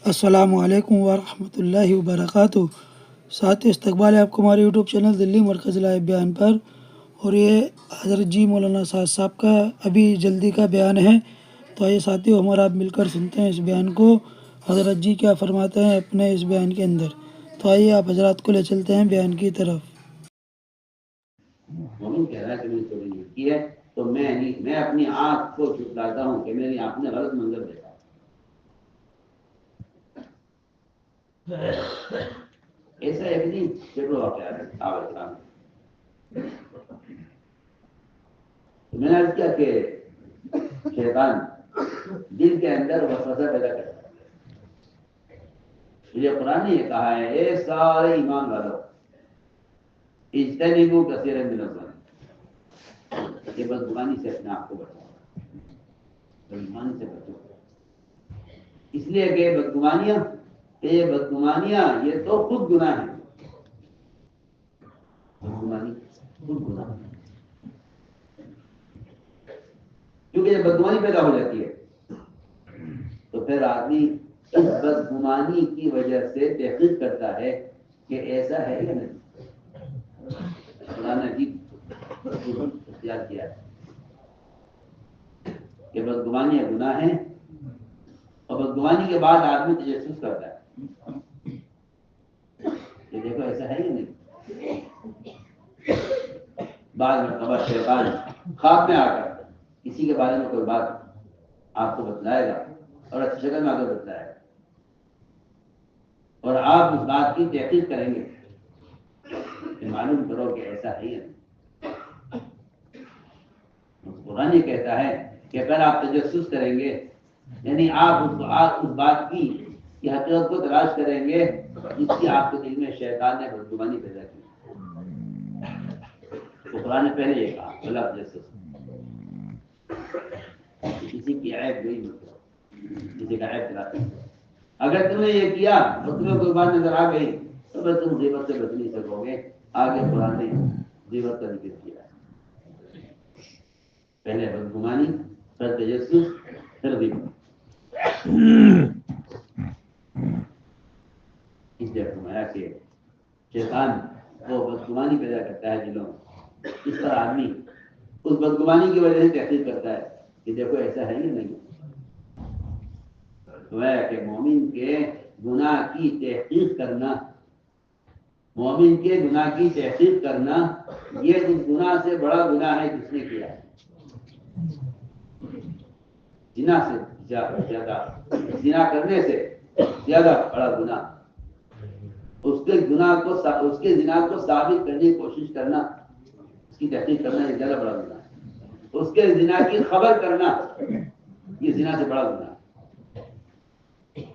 السلام علیکم ورحمۃ اللہ وبرکاتہ۔ ساتھی استقبال ہے آپ کو ہمارے یوٹیوب چینل دلی مرکز لائیو بیان پر، اور یہ حضرت جی مولانا صاحب کا ابھی جلدی کا بیان ہے۔ تو آئیے ساتھیو ہمارا آپ مل کر سنتے ہیں اس بیان کو، حضرت جی کیا فرماتے ہیں اپنے اس بیان کے اندر۔ تو آئیے آپ حضرات کو لے چلتے ہیں بیان کی طرف۔ مومن کہہ رہا ہے کہ میں نے چوری نہیں کی ہے، تو میں اپنی آنکھ کو جھٹلاتا ہوں کہ میری آنکھ نے غلط منظر دیکھا۔ ایسا ایک نہیں سینکڑوں واقعات ہیں صحابہ کرام کے۔ میں نے عرض کیا کہ شیطان دل کے اندر وسوسہ پیدا کرتا ہے۔ یہ قرآن نے یہ کہا ہے، اے سارے ایمان والو اجتنبوا کثیرا من الظن، یہ بدگمانی سے اپنے آپ کو بچاؤ، بدگمانی سے بچو۔ اس لیے کہ بدگمانیاں یہ تو خود گناہ ہے، بدگمانی خود گناہ ہے، کیونکہ جب بدگمانی پیدا ہو جاتی ہے تو پھر آدمی اس بدگمانی کی وجہ سے تحقیق کرتا ہے کہ ایسا ہے یا نہیں۔ قرآن نے اختیار کیا ہے کہ بدگمانی گناہ ہے، اور بدگمانی کے بعد آدمی تجسس کرتا ہے کہ دیکھو ایسا ہے یا نہیں۔ بعد میں خبر شیطان خواب میں آ کر کسی کے بارے میں کوئی بات آپ کو بتلائے گا، اور اچھی شکل میں آ کر بتلائے گا، اور آپ اس بات کی تحقیق کریں گے کہ معلوم کرو کہ ایسا ہے یا نہیں۔ قرآن یہ کہتا ہے کہ اگر آپ تجسس کریں گے، یعنی آپ اس بات کی حقیقت کو تلاش کریں گے جس کی آپ کے دل میں شیطان نے بدگمانی پیدا کی۔ تو قرآن نے پہلے یہ کہا بلا تجسس، کسی کی عیب گئی مت کرو، کسی کا عیب تلاش کرو۔ اگر تم نے یہ کیا اور تمہیں کوئی بات نظر آ گئی تو پھر تم غیبت سے بچ نہیں سکو گے۔ آگے قرآن نے غیبت کا ذکر کیا ہے، پہلے بدگمانی، پھر تجسس، پھر غیبت۔ اس لیے فرمایا کہ شیطان وہ بدگمانی پیدا کرتا ہے دلوں میں، اس پر آدمی اس بدگمانی کی وجہ سے تحقیق کرتا ہے کہ دیکھو ایسا ہے یا نہیں۔ تو ہے کہ مومن کے گناہ کی تحقیق کرنا، مومن کے گناہ کی تحقیق کرنا یہ اس گناہ سے بڑا گناہ ہے جس نے کیا ہے۔ زنا سے زیادہ، زنا کرنے سے زیادہ بڑا گناہ اس کے زنا کو ثابت کرنے کی کوشش کرنا، اس کی تحقیق کرنا یہ زیادہ بڑا گناہ ہے۔ اس کے زنا کی خبر کرنا یہ زنا سے بڑا گناہ ہے۔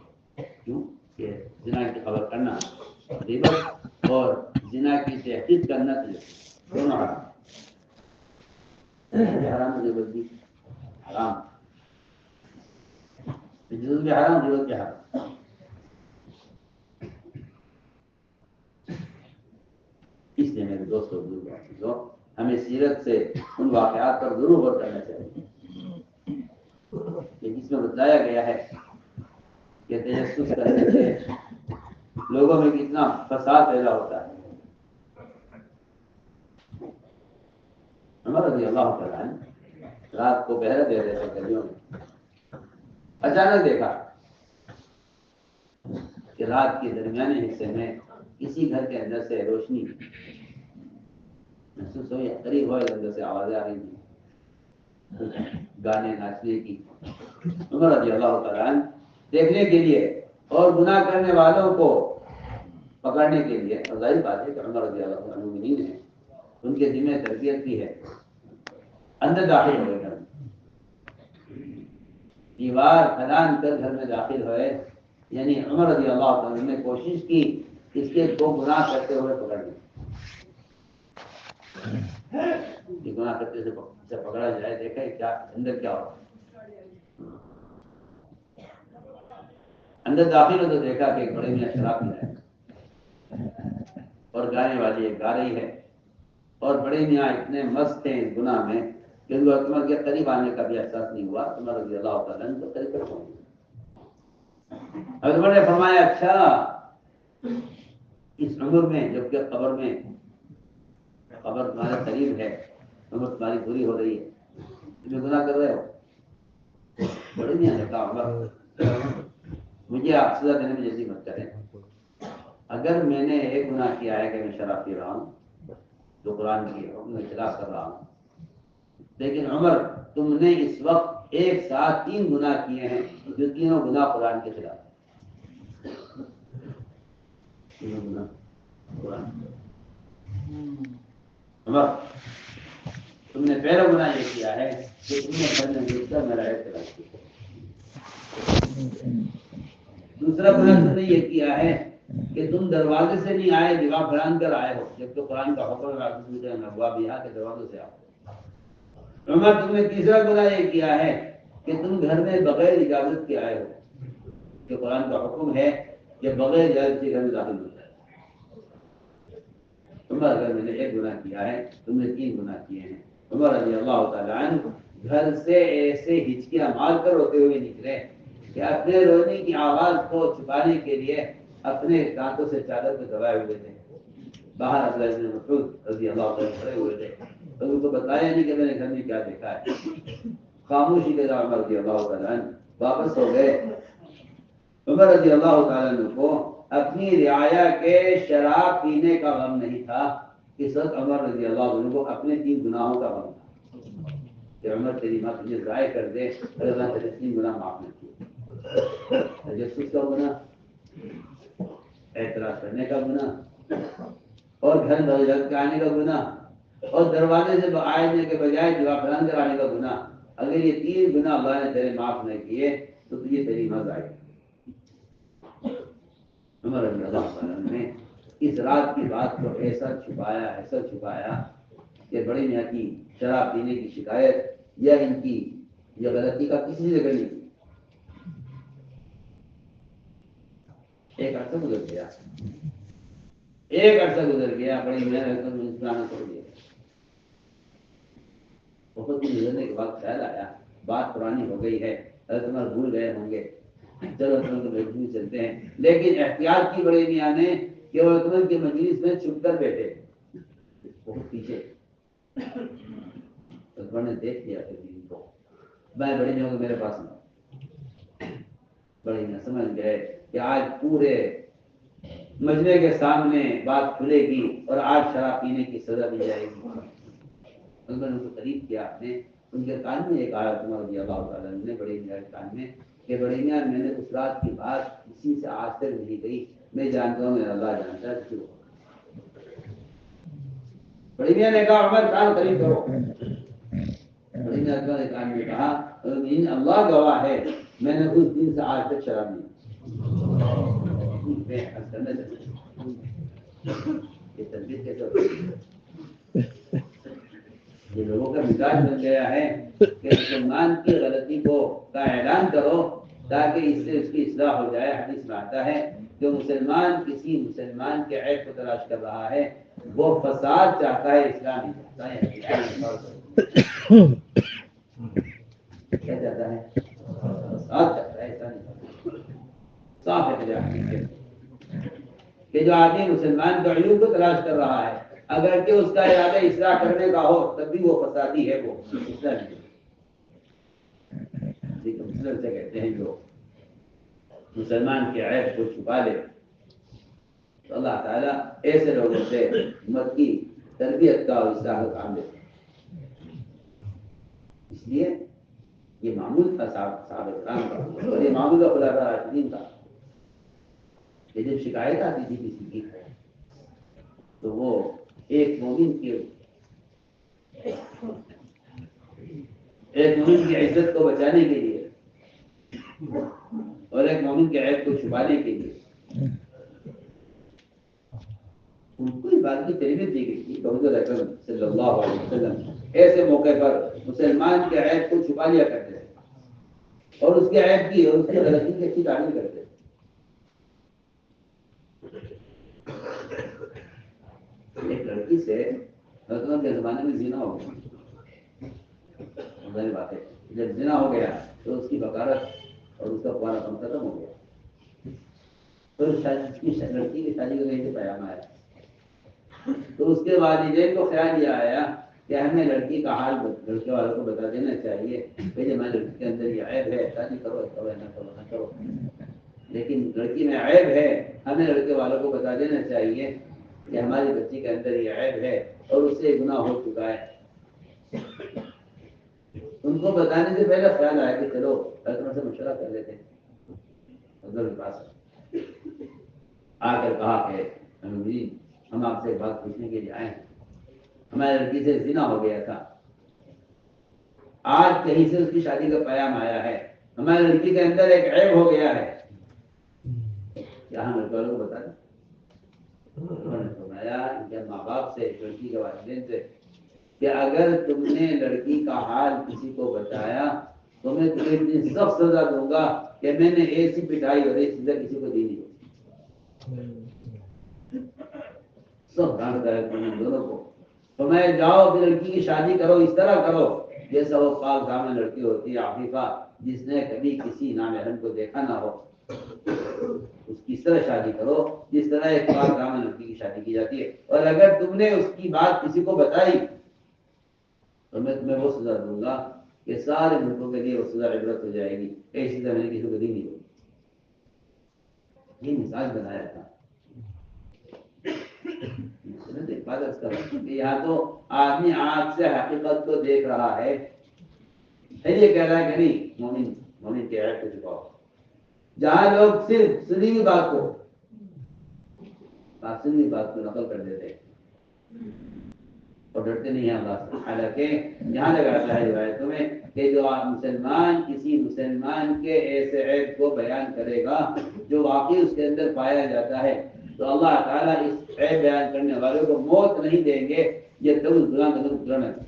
کیوں کہ زنا کی خبر کرنا غیبت، اور زنا کی تحقیق کرنا دونوں حرام، حرام غیبت بھی حرام، تجسس بھی حرام، غیبت بھی حرام۔ اس لیے میرے دوستوں بزرگوں، ہمیں سیرت سے ان واقعات پر ضرور غور کرنا چاہیے کہ جس میں بتلایا گیا ہے کہ تجسس کرنے سے لوگوں میں کتنا فساد پیدا ہوتا ہے۔ عمر رضی اللہ تعالیٰ عنہ رات کو پہرے دے رہے تھے گلیوں میں، اچانک دیکھا کہ رات کے درمیانے حصے میں کسی گھر کے اندر سے روشنی محسوس ہوئی، قریب ہوئے، اندر سے آوازیں آ رہی تھی گانے ناچنے کی۔ عمر رضی اللہ تعالیٰ عنہ دیکھنے کے لیے اور گناہ کرنے والوں کو پکڑنے کے لیے، اور ظاہر بات ہے کہ عمر رضی اللہ عنہ مومنین ہیں، ان کے ذمہ تربیت بھی ہے، اندر داخل ہو گئے گھر میں، دیوار کھلان کر گھر میں داخل ہوئے، یعنی عمر رضی اللہ عنہ نے کوشش کی اس کے کو گناہ کرتے ہوئے پکڑنے، یہ گناہ کرتے سے پکڑا جائے، دیکھا کیا اندر کیا ہو۔ اندر داخل ہو تو دیکھا کہ ایک بڑے میاں شراب پی رہے ہیں، اور گانے والی ایک گا رہی ہے، اور بڑے میاں اتنے مست تھے اس گناہ میں کہ ان کو عمر کے قریب آنے کا بھی احساس نہیں ہوا۔ عمر رضی اللہ تعالیٰ عنہ تو قریب پہنچ گئے۔ حضرت عمر نے فرمایا اچھا اس عمر میں جبکہ قبر تمہارے قریب ہے، عمر تمہاری پوری ہو رہی ہے، تمہیں گناہ کر رہے ہو؟ بڑی نہیں آنے کا عمر مجھے آپ سزا دینے میں جلدی مت کریں، اگر میں نے ایک گناہ کیا ہے کہ میں شراب پی رہا ہوں جو قرآن کی حکم میں خلاف کر رہا ہوں، لیکن عمر تم نے اس وقت ایک ساتھ 3 گناہ کیے ہیں جو تینوں گناہ قرآن کے خلاف ہیں۔ تینوں گناہ قرآن کے خلاف۔ عمر تم نے پہلا گناہ یہ کیا ہے کہ تم نے گھر میں گھس کر میرا اعتراض کیا، دوسرا گناہ تم نے یہ کیا ہے کہ تم دروازے سے نہیں آئے، دیوار پھلان کر آئے ہو، جب تو قرآن کا حکم ہے ابواب یہاں کے دروازوں سے آؤ۔ عمر تم نے تیسرا گناہ یہ کیا ہے کہ تم گھر میں بغیر اجازت کے آئے ہو، کہ قرآن کا حکم ہے کہ بغیر اجازت کے گھر میں داخل ہوتا ہے۔ عمر اگر میں نے ایک گناہ کیا ہے، تم نے 3 گناہ کیے ہیں۔ عمر رضی اللہ تعالیٰ عنہ گھر سے ایسے ہچکیاں مار کر روتے ہوئے نکلے کہ اپنے رونے کی آواز کو چھپانے کے لیے اپنے دانتوں سے چادر کو دبائے ہوئے تھے۔ باہر عبداللہ بن مسعود رضی اللہ تعالیٰ عنہ کھڑے ہوئے تھے، تو ان کو بتایا نہیں کہ میں نے گھر میں کیا دیکھا ہے۔ خاموشی کے ساتھ عمر رضی اللہ تعالیٰ عنہ واپس ہو گئے۔ عمر رضی اللہ تعالیٰ عنہ کو اپنی رعایا کے شراب پینے کا غم نہیں تھا، اس وقت عمر رضی اللہ عنہ کو اپنے 3 گناہوں کا غم تھا کہ عمر تیری ماں تجھے ضائع کر دے اور اللہ تیرے 3 گناہ معاف نہ کیے، تجسس کا گناہ، اعتراض کرنے کا گناہ، اور گھر بغیر کے آنے کا گناہ، اور دروازے سے آنے کے بجائے دیوار پھلان کر آنے کا گناہ۔ اگر یہ 3 گناہ اللہ نے تیرے معاف نہ کیے تو تجھے تیری ماں ضائع۔ عمر رضی اللہ عنہ نے اس رات کی بات کو ایسا چھپایا کہ بڑی میاں کی شراب پینے کی شکایت یا ان کی یہ غلطی کا کسی سے نہیں کی۔ ایک عرصہ گزر گیا، بڑی میاں نے مسکرانا چھوڑ دیا۔ بہت دن گزرنے کے بعد خیال آیا بات پرانی ہو گئی ہے، حضرت عمر بھول گئے ہوں گے، چلو مجبور چلتے ہیں، لیکن احتیاط کی بڑے میاں نے کہ وہ عمر کی مجلس میں چھپ کر بیٹھے بہت پیچھے۔ عمر نے دیکھ لیا کہ بیوی کو، میں بڑے میاں کو میرے پاس نہ، بڑے میاں سمجھ گئے کہ آج پورے مجمع کے سامنے بات کھلے گی اور آج شراب پینے کی سزا دی جائے گی۔ عمر نے ان کو قریب کیا، اپنے ان کے کان میں ایک آیت عمر رضی اللہ تعالیٰ عنہ نے بڑے میاں کے کان میں کہ بڑے میاں میں نے اس رات کی بات کسی سے آج تک نہیں گئی، میں جانتا ہوں میرا اللہ جانتا ہے کیوں۔ بڑے میاں نے کہا عمر کان قریب کرو۔ بڑے میاں نے کان میں کہا اللہ گواہ ہے میں نے اس دن سے آج تک شراب نہیں۔ یہ تربیت کیسے ہوتی ہے؟ یہ لوگوں کا مزاج بن گیا ہے کہ مسلمان کی غلطی کو کا اعلان کرو تاکہ اس سے اس کی اصلاح ہو جائے۔ حدیث میں آتا ہے کہ مسلمان کسی مسلمان کے عیب کو تلاش کر رہا ہے، وہ فساد چاہتا ہے، اسلام نہیں چاہتا ہے۔ کیا چاہتا ہے؟ فساد چاہتا ہے، اسلام نہیں چاہتا۔ صاف ہے کہ جو آدمی مسلمان کے عیوب کو تلاش کر رہا ہے، اگر کہ اس کا ارادہ اصلاح کرنے کا ہو تب بھی وہ فسادی ہے، وہ اصلاح نہیں۔ مسلم سے کہتے ہیں جو مسلمان کے عیب کو چھپا لے، تو اللہ تعالیٰ ایسے لوگوں سے امت کی تربیت کا اور اصلاح کا کام لیتے ہیں۔ اس لیے یہ معمول تھا صحابہ کرام کا، اور یہ معمول کا خلفاء راشدین کا کہ جب شکایت آتی تھی کسی کی تو وہ ایک مومن کی عزت کو بچانے کے لیے اور ایک مومن کے عیب کو چھپانے کے لیے ان کو اس بات کی تربیت دی گئی تھی کہ حضور اکرم صلی اللہ علیہ وسلم ایسے موقع پر مسلمان کے عیب کو چھپا لیا کرتے تھے اور اس کے عیب کی اور اس کی غلطی کی اچھی تعمیر کرتے تھے۔ ایک لڑکی سے حضرت کے زمانے میں زنا ہو گیا، ظاہر بات ہے جب زنا ہو گیا تو اس کی بکارت اور اس کا پرانا کم ختم ہو گیا۔ تو لڑکی کی شادی کا کہیں سے پیغام آیا. تو اس کے والدین کو خیال یہ آیا کہ ہمیں لڑکی کا حال لڑکے والوں کو بتا دینا چاہیے کہ ہماری لڑکی کے اندر یہ عیب ہے، شادی کرو نہ کرو. لیکن لڑکی میں عیب ہے، ہمیں لڑکے والوں کو بتا دینا چاہیے کہ ہماری بچی کے اندر یہ عیب ہے اور اس سے گناہ ہو چکا ہے. ان کو بتانے سے پہلے خیال آیا کہ چلو حضرت سے مشورہ کر لیتے ہیں. حضرت کے پاس آ کر کہا کہ ہم آپ سے ایک بات پوچھنے کے لیے آئے ہیں. ہماری لڑکی سے زنا ہو گیا تھا، آج کہیں سے اس کی شادی کا پیام آیا ہے، ہماری لڑکی کے اندر ایک عیب ہو گیا ہے، کیا ہم لڑکے والوں کو بتا دیں؟ انہوں نے فرمایا ان کے ماں باپ سے، لڑکی کے والدین سے کہ اگر تم نے لڑکی کا حال کسی کو بتایا تو میں تمہیں اتنی سخت سزا دوں گا کہ میں نے ایسی پٹائی اور ایسی سزا کسی کو دی نہیں. سب ڈانٹتا ہے دونوں کو. تو میں جاؤ اپنی لڑکی کی شادی کرو، اس طرح کرو جیسا وہ پاک دامن لڑکی ہوتی ہے عفیفہ، جس نے کبھی کسی نامحرم کو دیکھا نہ ہو. اس کی طرح شادی کرو جس طرح ایک پاک دامن لڑکی کی شادی کی جاتی ہے. اور اگر تم نے اس کی بات کسی کو بتائی تو میں تمہیں وہ سزا دوں گا کہ سارے ملکوں کے لیے وہ سزا عبرت ہو جائے گی. ایسی سزا میں نے کسی کو دی نہیں ہوگی. یہ مثال بنایا تھا. یہاں تو آدمی آنکھ سے حقیقت کو دیکھ رہا ہے، پھر یہ کہہ رہا ہے کہ نہیں مومن کے عیب کو چھپاؤ. جہاں لوگ صرف سنی ہوئی بات کو نقل کر دیتے اور ڈرتے نہیں ہیں اللہ سے. حالانکہ یہاں لگا آتا ہے روایتوں میں کہ جو مسلمان کسی مسلمان کے ایسے عیب کو بیان کرے گا جو واقعی اس کے اندر پایا جاتا ہے تو اللہ تعالیٰ اس عیب بیان کرنے والوں کو موت نہیں دیں گے جب تک اس گناہ کا پورا نہ کرے.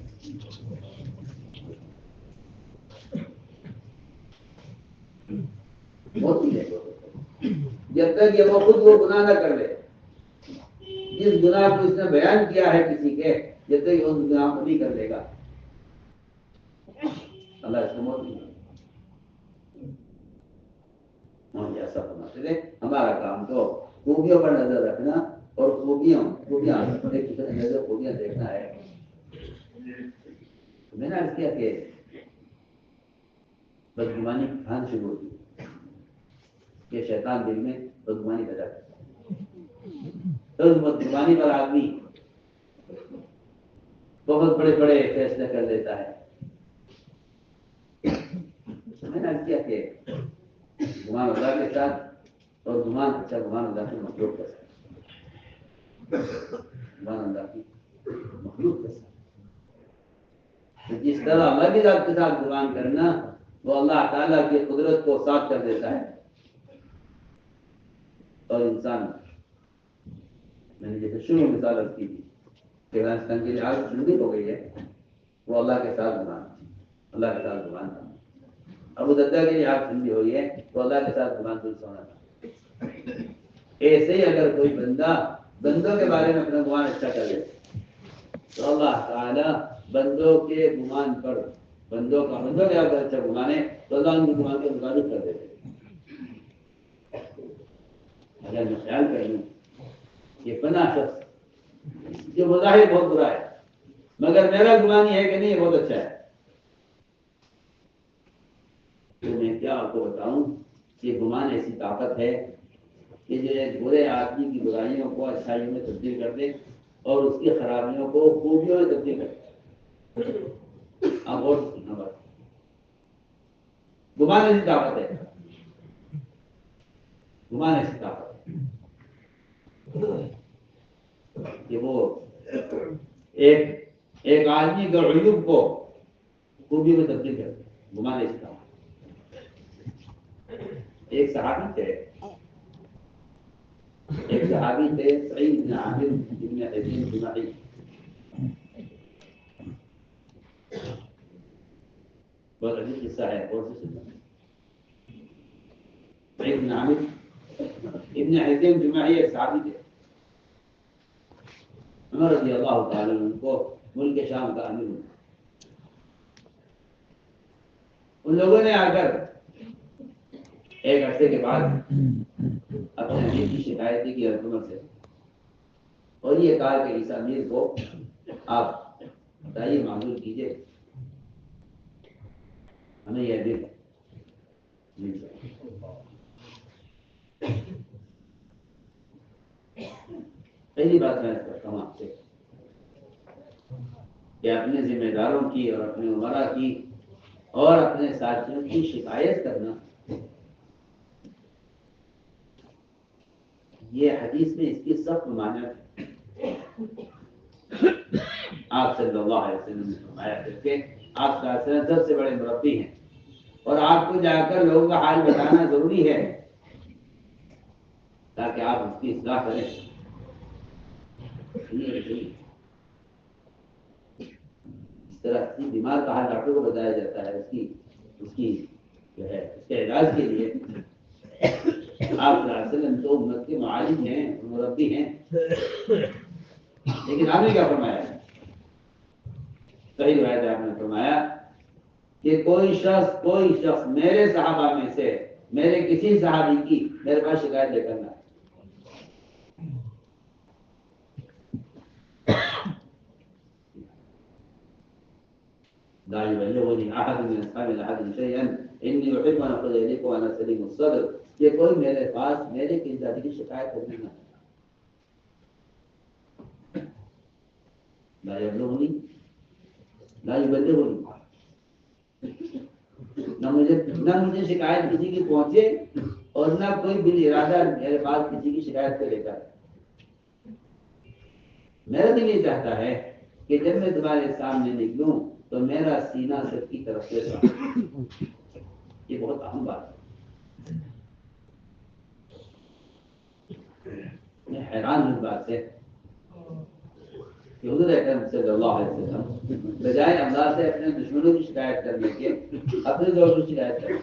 موت نہیں دیں گے جب تک یہ خود وہ گناہ نہ کر لے. جس گناہ کو اس نے بیان کیا ہے کسی کے، جب تک اس گناہ کو نہیں کر لے گا اللہ اس کو موت نہیں دے گا. ایسا ہونا چاہیے. ہمارا کام تو خوبیوں پر نظر رکھنا اور خوبیاں دیکھنا ہے. میں نے عرض کیا کہ بدگمانی کہاں شروع ہوتی ہے کہ شیطان دل میں بدگمانی پیدا کرتا ہے. تو اس بدگمانی پر آدمی بہت بڑے بڑے فیصلے کر لیتا ہے. میں نے عرض کیا کہ گمان اللہ کے ساتھ اور گمان اللہ کی مخلوق کے ساتھ، گمان اللہ کی مخلوق کے ساتھ جس طرح اللہ کی ذات کے ساتھ گمان کرنا وہ اللہ تعالیٰ کی قدرت کو صاف کر دیتا ہے. اور انسان میں نے جیسے شروع مثال عرض کی تھی کہ افغانستان کی آج شروع ہو گئی ہے وہ اللہ کے ساتھ گمان تھا. ابو دردہ کی آگ ٹھنڈی ہوئی ہے تو اللہ کے ساتھ گمان درست ہونا تھا. ایسے ہی اگر کوئی بندہ بندوں کے بارے میں اپنا گمان اچھا کر لے تو اللہ تعالیٰ بندوں کے گمان پر بندوں کے اگر اچھا گمان ہے تو اللہ ان کے گمان کے مطابق کر دیتے. اگر میں خیال کر لوں یہ پناہ شخص جو مظاہر بہت برا ہے مگر میرا گمان یہ ہے کہ نہیں یہ بہت اچھا ہے، تو میں کیا آپ کو بتاؤں کہ گمان ایسی طاقت ہے کہ جو ایک برے آدمی کی برائیوں کو اچھائیوں میں تبدیل کر دے اور اس کی خرابیوں کو خوبیوں میں تبدیل کر دے. آپ اور گمان ایسی طاقت ہے، گمان ایسی طاقت ہے کہ وہ ایک آدمی کے عیوب کو خوبی میں تبدیل کر دے. گمان ایسی طاقت. ایک صحابی تھے سعید بن عامر بن حزیم جمعی. بہت عجیب قصہ ہے. سعید بن عامر ابن حزیم جمعی ایک صحابی تھے. عمر رضی اللہ تعالی عنہ کو ملک شام کا امیر ہوا. ان لوگوں نے آ کر ایک عرصے کے بعد اپنے اپنے امیر کی شکایت کی حضرت عمر سے اور یہ کہا کہ عیسیٰ امیر کو آپ بتائیے معمول کیجیے ہمیں یہ امیر مل جائے۔ پہلی بات میں کرتا ہوں آپ سے کہ اپنے ذمہ داروں کی اور اپنے عمرا کی اور اپنے ساتھیوں کی شکایت کرنا، یہ حدیث میں اس کی سخت ممانعت ہے۔ آپ صلی اللہ علیہ وسلم نے فرمایا کہ آپ صلی اللہ علیہ وسلم سب سے بڑے مربی ہیں اور آپ کو جا کر لوگوں کا حال بتانا ضروری ہے تاکہ آپ اس کی اصلاح کریں۔ اس طرح کسی بیمار کا حال ڈاکٹر کو بتایا جاتا ہے اس کی جو ہے اس کے علاج کے لیے آپ صلی اللہ علیہ وسلم تو امت کے معالج ہیں، مربی ہیں، لیکن آپ نے کیا فرمایا؟ صحیح روایت ہے، آپ نے فرمایا کہ کوئی شخص میرے صحابہ میں سے میرے کسی صحابی کی میرے پاس شکایت لے کر نہ آئے۔ لا يبلغني أحد من أصحاب الأحد شيئا إني أحب أن أخرج إليكم وأنا سليم الصدر، کہ کوئی میرے پاس میرے کسی ذاتی کی شکایت کرنے نہ لا يبلغني نہ مجھے شکایت کسی کی پہنچے اور نہ کوئی بالارادہ میرے پاس کسی کی شکایت کو لے کر۔ میرا دل یہ چاہتا ہے کہ جب میں تمہارے سامنے نکلوں تو میرا سینہ سب کی طرف سے صاف۔ یہ بہت اہم بات ہے۔ میں حیران ہوں اس بات سے کہ حضور اکرم صلی اللہ علیہ وسلم بجائے اللہ سے اپنے دشمنوں کی شکایت کرنے کے اپنے دوستوں کی شکایت کرتے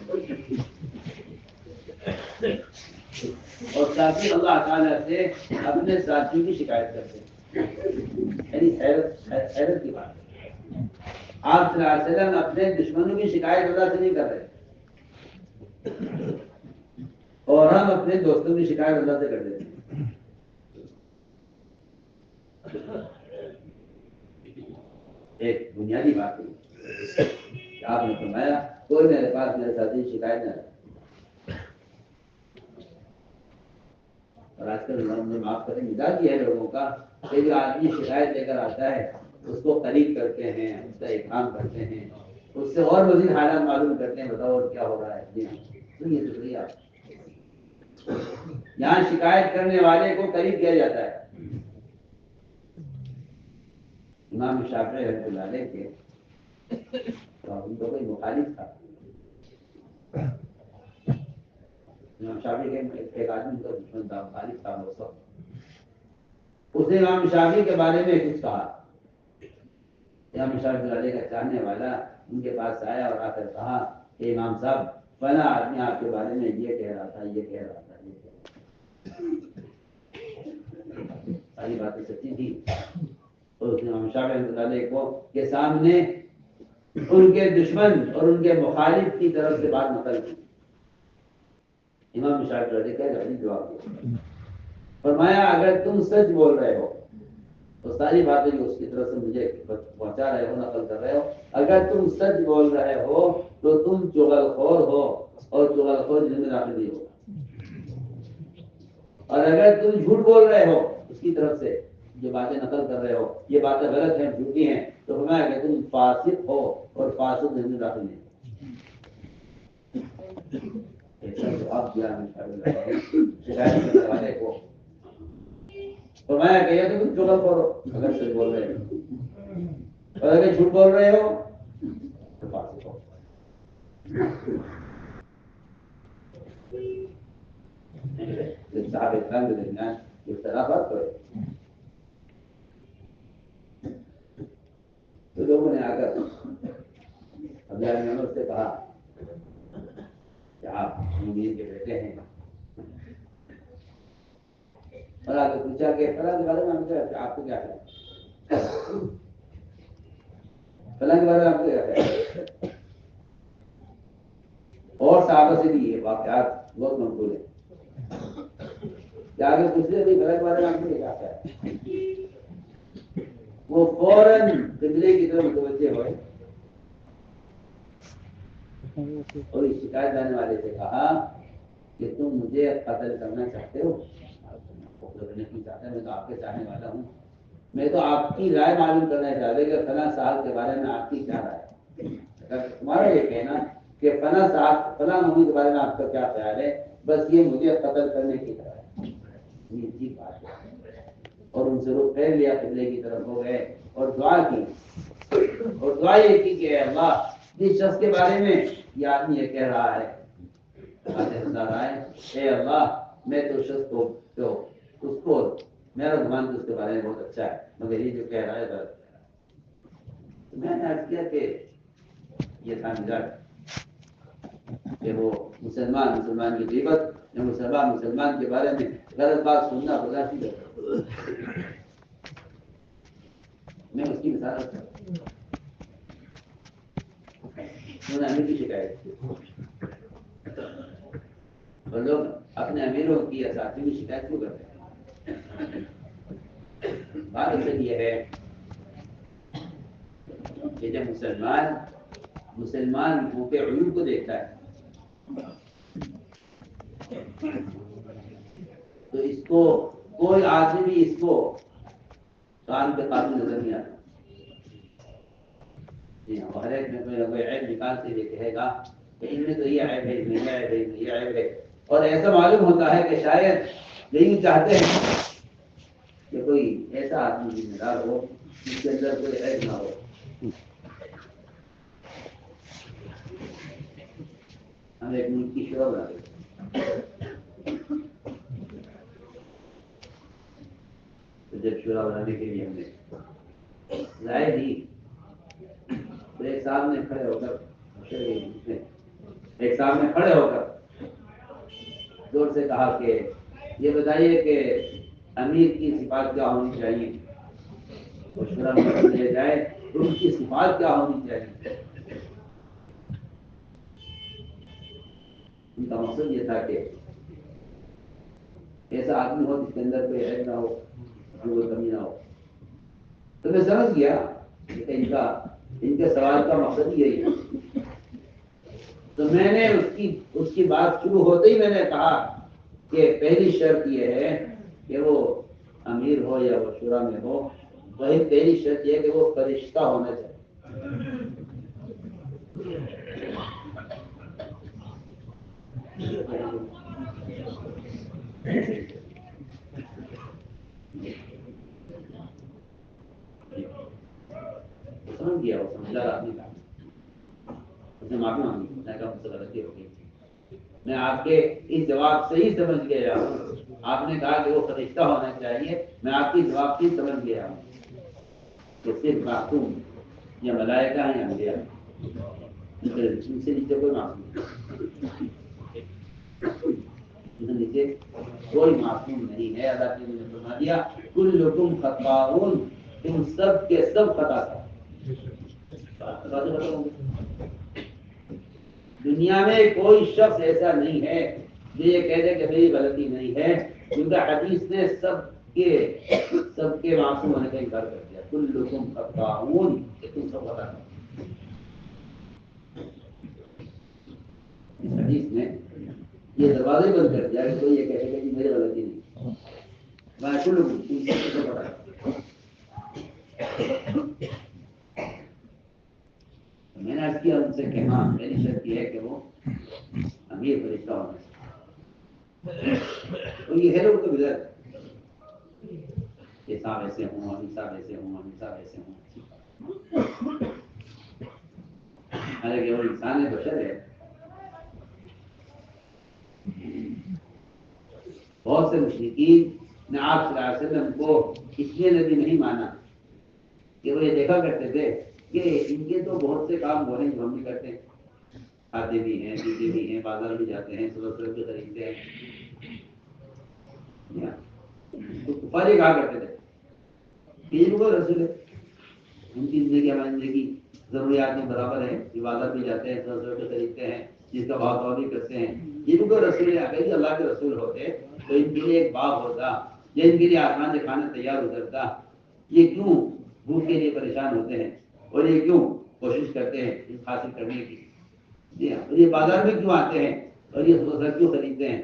اور ساتھ ہی اللہ تعالیٰ سے اپنے ساتھیوں کی شکایت کرتے ہیں۔ یعنی حیرت کی بات ہے، آپ صلی اللہ علیہ وسلم اپنے دشمنوں کی شکایت اللہ سے نہیں کر رہے اور ہم اپنے دوستوں کی شکایت اللہ سے کر دیتے ہیں۔ ایک بنیادی بات ہے کہ آپ نے فرمایا کوئی میرے پاس میرے ساتھی کی شکایت نہ رہے، اور آج کل معاف کریں مزاج یہ ہے لوگوں کا کہ جو آدمی شکایت لے کر آتا ہے اس کو قریب کرتے ہیں، اس کا اکرام کرتے ہیں، اس سے اور مزید حالات معلوم کرتے ہیں، بتاؤ اور کیا ہو رہا ہے۔ جی سنیے شکریہ، یہاں شکایت کرنے والے کو قریب کیا جاتا ہے۔ امام شافعی رحمۃ اللہ علیہ کے ان کو کوئی مخالف تھا، امام شافعی کے ایک آدمی کا دشمن تھا، مخالف تھا، اس نے امام شافعی کے بارے میں کچھ کہا۔ امام شافعی علیہ کا چاہنے والا ان کے پاس آیا اور آ کر کہا کہ امام صاحب فلاں آدمی آپ کے بارے میں یہ کہہ رہا تھا، یہ کہہ رہا تھا، یہ کہہ رہا تھا، ساری باتیں سچی تھی۔ اور اس نے امام شافعی رحمۃ اللہ علیہ کو کے سامنے ان کے دشمن اور ان کے مخالف کی طرف سے بات نقل کی۔ امام شافعی علیہ کا غریب جواب دیا، فرمایا اگر تم سچ بول رہے ہو تو ساری باتیں جو اس کی طرف سے مجھے پہنچا رہے ہو، نقل کر رہے ہو، اگر تم سچ بول رہے ہو تو تم چغل خور ہو اور چغل خور جن میں داخل نہیں ہوگا، اور اگر تم جھوٹ بول رہے ہو اس کی طرف سے جو باتیں نقل کر رہے ہو یہ باتیں غلط ہیں، جھوٹی ہیں، تو فرمایا کہ تم فاسق ہو اور فاسق جن میں داخل نہیں ہوگا۔ ایسا جواب دیا شکایت کرنے والے کو، فرمایا کہ یا تو تم چغل خور ہو اگر سچ بول رہے ہو، اور اگر جھوٹ بول رہے ہو تو فاسق ہو۔ صاحب اکرام کے درمیان اختلافات ہوئے تو لوگوں نے آ کر عبداللہ بن عمر سے کہا کہ آپ امیر کے بیٹے ہیں، اور آگے پوچھا کہ فلاں کے بارے میں ہم کیا، آپ کو کیا ہے، فلاں کے بارے میں آپ کو کیا ہے۔ اور صحابہ سے بھی یہ واقعات بہت منقول ہیں۔ کہ آگے پچھلے بھی غلط بارے میں نہیں آتا ہے، وہ فوراً قبلے کی طرف متوجہ ہوئے اور اس شکایت لانے والے سے کہا کہ تم مجھے قتل کرنا چاہتے ہو؟ نہیں چاہتا، میں تو آپ کے چاہنے والا ہوں، میں تو آپ کی رائے معلوم کرنا چاہتا کہ فلاں صاحب کے بارے میں آپ کی کیا رائے ہے۔ اگر تمہارا یہ کہنا کہ فلاں صاحب فلاں مووی کے بارے میں آپ کا کیا خیال ہے، بس یہ مجھے قتل کرنے کی طرح ہے، یہ ٹھیک بات ہے۔ اور ان سے رخ پھیر لیا، قبلے کی طرف ہو گئے اور دعا کی، اور دعا یہ کی کہ اے اللہ، جس شخص کے بارے میں یہ آدمی یہ کہہ رہا ہے، اے اللہ، میں تو شخص کو جو اس کو میرا گمان تو اس کے بارے میں بہت اچھا ہے، مگر یہ جو کہہ رہا ہے غلط کہہ رہا ہے۔ تو میں نے عرض کیا کہ یہ تھا مزاج کہ وہ مسلمان کی غیبت یا مسلمان کے بارے میں غلط بات سننا برداشت نہیں کرتا۔ میں اس کی مثال رکھتا ہوں، انہوں نے امیر کی شکایت کی، اور لوگ اپنے امیروں کی اساتذہ کی شکایت کیوں کرتے ہیں؟ بات اصل یہ ہے کہ جب مسلمان منہ کے عیوب کو دیکھتا ہے تو اس کو کوئی آدمی بھی اس کو کام کے قابل نظر نہیں آتا۔ جی ہاں، ہر ایک میں کوئی عیب نکال سے یہ کہے گا کہ ان میں تو یہ عیب ہے، ان میں یہ عیب ہے، ان میں یہ عیب ہے، اور ایسا معلوم ہوتا ہے کہ شاید یہی چاہتے ہیں کہ کوئی ایسا آدمی ذمہ دار ہو جس کے اندر کوئی عیب نہ ہو۔ ہم ایک ملک کی شعبہ بنا دیتے، تو جب شعبہ بنانے کے لیے ہم نے رائے دی تو ایک صاحب نے کھڑے ہو کر زور سے کہا کہ یہ بتائیے کہ امیر کی صفات کیا ہونی چاہیے، اور شورا میں لے جائے تو اس کی صفات کیا ہونی چاہیے۔ ان کا مقصد یہ تھا کہ ایسا آدمی ہو جس کے اندر کوئی عیب نہ ہو، کوئی کمی نہ ہو۔ تو میں سمجھ گیا کہ ان کے سوال کا مقصد یہی ہے۔ تو میں نے اس کی بات شروع ہوتے ہی میں نے کہا کہ پہلی شرط یہ ہے کہ وہ امیر ہو یا وہ شورا میں ہو، وہی پہلی شرط یہ ہے کہ وہ فرشتہ ہونا چاہیے۔ سمجھ گیا، وہ سمجھدار آدمی تھا، اس نے معافی مانگی، میں کہا مجھ سے غلطی ہو گئی، میں آپ کے اس جواب سے ہی سمجھ گیا ہوں، آپ نے کہا کہ وہ فرشتہ ہونا چاہیے، میں آپ کی جواب سے ہی سمجھ گیا ہوں کہ صرف معصوم یا ملائکہ ہیں یا انبیاء، ان سے نیچے کوئی معصوم نہیں، ان سے نیچے کوئی معصوم نہیں ہے۔ اللہ تعالیٰ نے فرما دیا کلکم خطاؤن، تم سب کے سب خطا کر۔ دنیا میں کوئی شخص ایسا نہیں ہے جو یہ کہہ دے کہ میری غلطی نہیں ہے، کیونکہ حدیث نے سب کے معصوم ہونے کا انکار کر دیا۔ کلکم خطاؤن، کہ تم سب خطا کرو۔ اس حدیث نے یہ دروازے بند کر دیا کہ کوئی یہ کہے کہ میری غلطی نہیں، میں کلکم تم سب خطا کرو۔ میں نے عرض کیا ان سے کہ ہاں میری شرط یہ ہے کہ وہ امیر فرشتہ ہونا چاہیے، تو یہ ہے لوگ تو گزر یہ صاحب ایسے ہوں، امیر صاحب ایسے ہوں، امیر صاحب ایسے ہوں، حالانکہ وہ انسان ہے، بشر ہے۔ بہت سے مشرکین نے آپ صلی اللہ علیہ وسلم کو اس لیے نبی نہیں مانا کہ وہ یہ دیکھا کرتے تھے کہ ان کے تو بہت سے کام وہ ہیں جو ہم بھی کرتے ہیں، کھاتے بھی ہیں، پیتے بھی ہیں، بازار بھی جاتے ہیں، صبح بھی خریدتے ہیں۔ تو کفار یہ کہا کرتے تھے کہ یہ وہ رسول ہے، ان کی زندگی ہماری زندگی ضروریات میں برابر ہے، عبادت بھی جاتے ہیں، صبح بھی خریدتے ہیں، جس کا بھاؤ بھی کرتے ہیں، یہ کو رسول ہے۔ اگر یہ اللہ کے رسول ہوتے تو ان کے لیے ایک باغ ہوتا یا ان کے لیے آسمان سے کھانا تیار اترتا. یہ کیوں بھوک کے لیے پریشان ہوتے ہیں اور یہ کیوں کوشش کرتے ہیں اس حاصل کرنے کی. جی ہاں, اور یہ بازار میں کیوں آتے ہیں اور یہ سر کیوں خریدتے ہیں.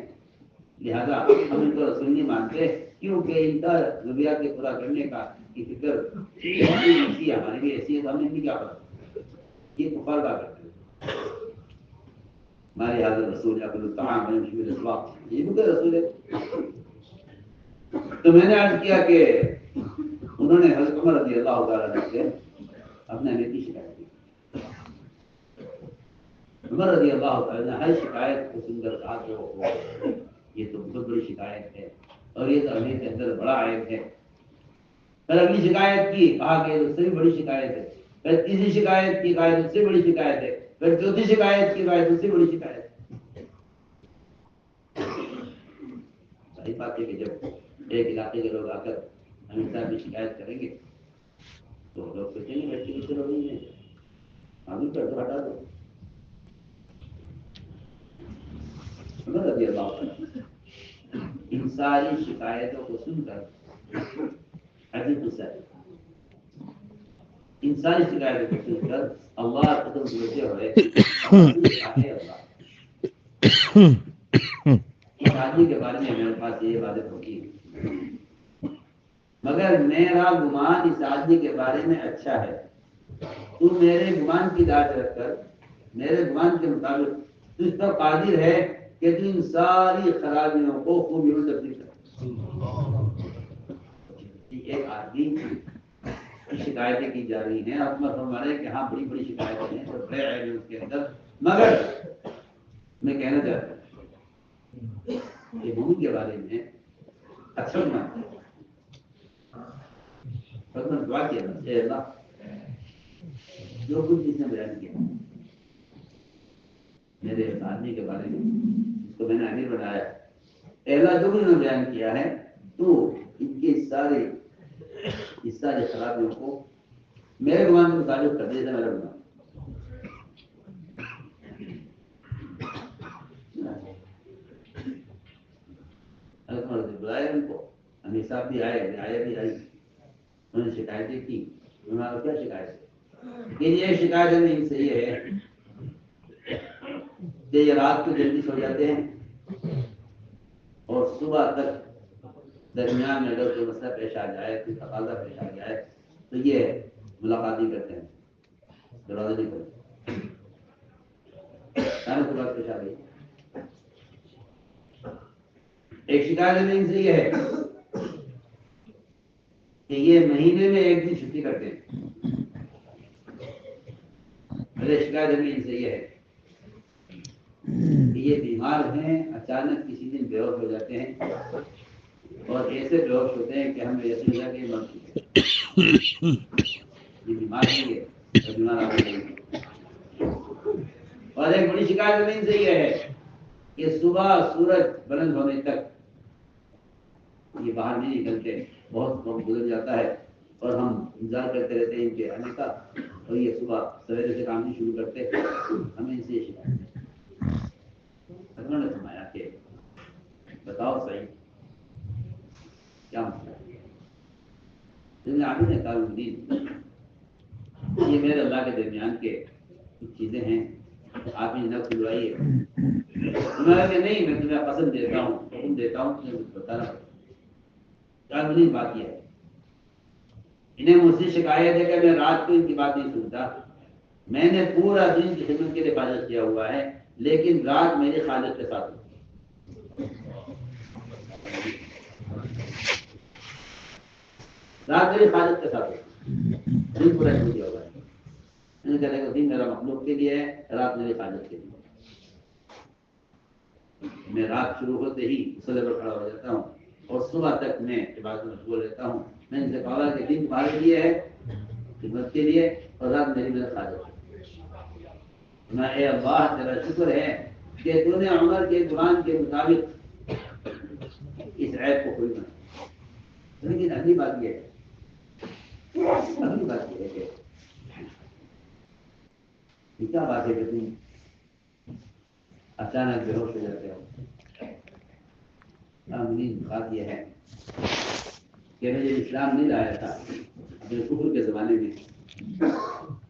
لہذا ہم ان کو رسول نہیں مانتے کیونکہ ان کا ضروریات کے پورا کرنے کا کی فکر ایسی ہماری بھی ایسی ہے تو ہم نے کیا کرا یہ کفار کا کرتے ہیں. ہمارے حضرت رسول ابو الطعام شبیر الاسواق یہ بھی تو رسول ہے. تو میں نے عرض کیا کہ انہوں نے حضرت عمر رضی اللہ تعالیٰ عنہ سے اپنے امیر کی شکایت کی. عمر رضی اللہ تعالیٰ نے ہر شکایت کو سن کر کہا کہ یہ تو بہت بڑی شکایت ہے اور یہ تو امیر کے اندر بڑا عیب ہے. پھر اگلی شکایت کی, کہا کہ اس سے بھی بڑی شکایت ہے. پھر تیسری شکایت کی, کہا اس سے بڑی شکایت ہے. پھر چوتھی شکایت کی, کہا اس سے بڑی شکایت ہے. صحیح بات ہے کہ جب ایک علاقے کے لوگ آ کر امیر صاحب کی شکایت کریں گے تو لوگ سوچیں گے بیٹھ کے چلو نہیں ہے ہم کر دو, ہٹا دو. رضی اللہ عنہ ان ساری شکایتوں کو سن کر عجیب غصہ ہے. ان ساری شکایتوں کو سن کر اللہ قدم سمجھتے ہوئے اللہ اس آدمی کے بارے میں میرے پاس یہ باتیں ہوتی ہیں مگر میرا گمان اس آدمی کے بارے میں اچھا ہے. تو میرے گمان کی داد رکھ کر میرے گمان کے مطابق تو اس پر قادر ہے کہ تو ان ساری خرابیوں کو خوب یوں تبدیل کر. ایک آدمی کی شکایتیں کی جا رہی ہیں آپ فرما رہے ہیں کہ ہاں بڑی بڑی شکایتیں ہیں اور بڑے عیب ہیں اس کے اندر. مگر میں کہنا چاہتا ہوں کہ مومن کے بارے میں اچھا گمان دعا کیا اے اللہ جو کچھ جس نے بیان کیا میرے آدمی کے بارے میں جس کو میں نے امیر بنایا, اے اللہ جو کچھ نے بیان کیا ہے تو ان کے سارے خرابیوں کو میرے گمان کے مطابق کر دے. میرا گمان بلایا ان کو, امیر صاحب بھی آئے, آیا بھی آئی, انہوں نے شکایتیں کی. انہوں نے کیا شکایت ہے کہ یہ شکایت ہے نہیں صحیح ہے کہ یہ رات کو جلدی سو جاتے ہیں اور صبح تک درمیان میں اگر کوئی مسئلہ پیش آ جائے کوئی تقاضا پیش آ جائے تو یہ ملاقات نہیں کرتے ہیں, دروازے نہیں کرتے. بات پیش آ گئی. ایک شکایت میں ان سے یہ ہے کہ یہ مہینے میں ایک دن چھٹی کرتے ہیں. میرے شکایت میں ان سے یہ ہے کہ یہ بیمار ہیں, اچانک کسی دن بے ہوش ہو جاتے ہیں اور ایسے بے ہوش ہوتے ہیں کہ ہمیں یقین ہو جائے کہ یہ مر چکے ہیں. یہ بیمار نہیں ہے اور بیمار آ گئی. اور ایک بڑی شکایت میں ان سے یہ ہے کہ صبح سورج بلند ہونے تک یہ باہر نہیں نکلتے, بہت وقت گزر جاتا ہے اور ہم انتظار کرتے رہتے ہیں ان کے آنے کا, اور یہ صبح سویرے سے کام نہیں شروع کرتے. ہمیں ان سے یہ شکایت ہے. حضرت نے فرمایا کہ بتاؤ صحیح کیا مسئلہ ہے. عابد نے کہا الدین یہ میرے اللہ کے درمیان کے کچھ چیزیں ہیں آپ نے نہ کھلوائیے. انہوں نے کہ نہیں میں تمہیں پسند دیتا ہوں, حکم دیتا ہوں, تمہیں کچھ بتانا پڑتا. بات یہ ہے انہیں مجھ سے شکایت ہے کہ میں رات کو ان کی بات نہیں سنتا. میں نے پورا دن کی خدمت کے لیے حفاظت کیا ہوا ہے لیکن رات میری خالق کے ساتھ ہوتی ہے. رات میری خالق کے ساتھ ہوتی ہے, دن پورا کیا ہوا ہے. میں نے کہا کہ دن میرا مخلوق کے لیے ہے, رات میری خالق کے لیے. میں رات شروع ہوتے ہی مصلی پر کھڑا ہو جاتا ہوں اور صبح تک میں عبادت میں مشغول رہتا ہوں. میں ان سے کہا کہ دن تمہارے لیے ہے خدمت کے لیے اور رات میری مدد خالق ہے. میں اے اللہ تیرا شکر ہے کہ تو نے عمر کے قرآن کے مطابق اس عیب کو کوئی بنا. لیکن اگلی بات یہ ہے کہ کیا بات ہے کہ تم اچانک بے ہوش ہو جاتے ہو. بات یہ ہے کہ میں جب اسلام نہیں لایا تھا اپنے کفر کے زمانے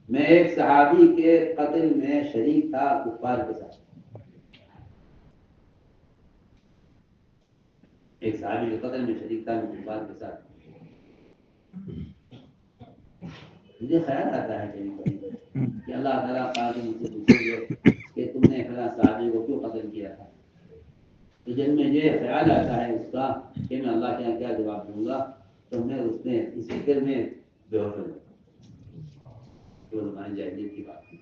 میں ایک صحابی کے قتل میں شریک تھا کفار کے ساتھ. ایک صحابی کے قتل میں شریک تھا کفار کے ساتھ. مجھے خیال آتا ہے کبھی کہ اللہ تعالیٰ پاک مجھ سے پوچھیں گے کہ تم نے فلاں صحابی کو کیوں قتل کیا تھا. تو جب مجھے خیال آتا ہے اس کا کہ میں اللہ کے یہاں کیا جواب دوں گا تو میں اس فکر میں بے ہوش ہو جاتا ہوں. ہماری جاہلیت کی بات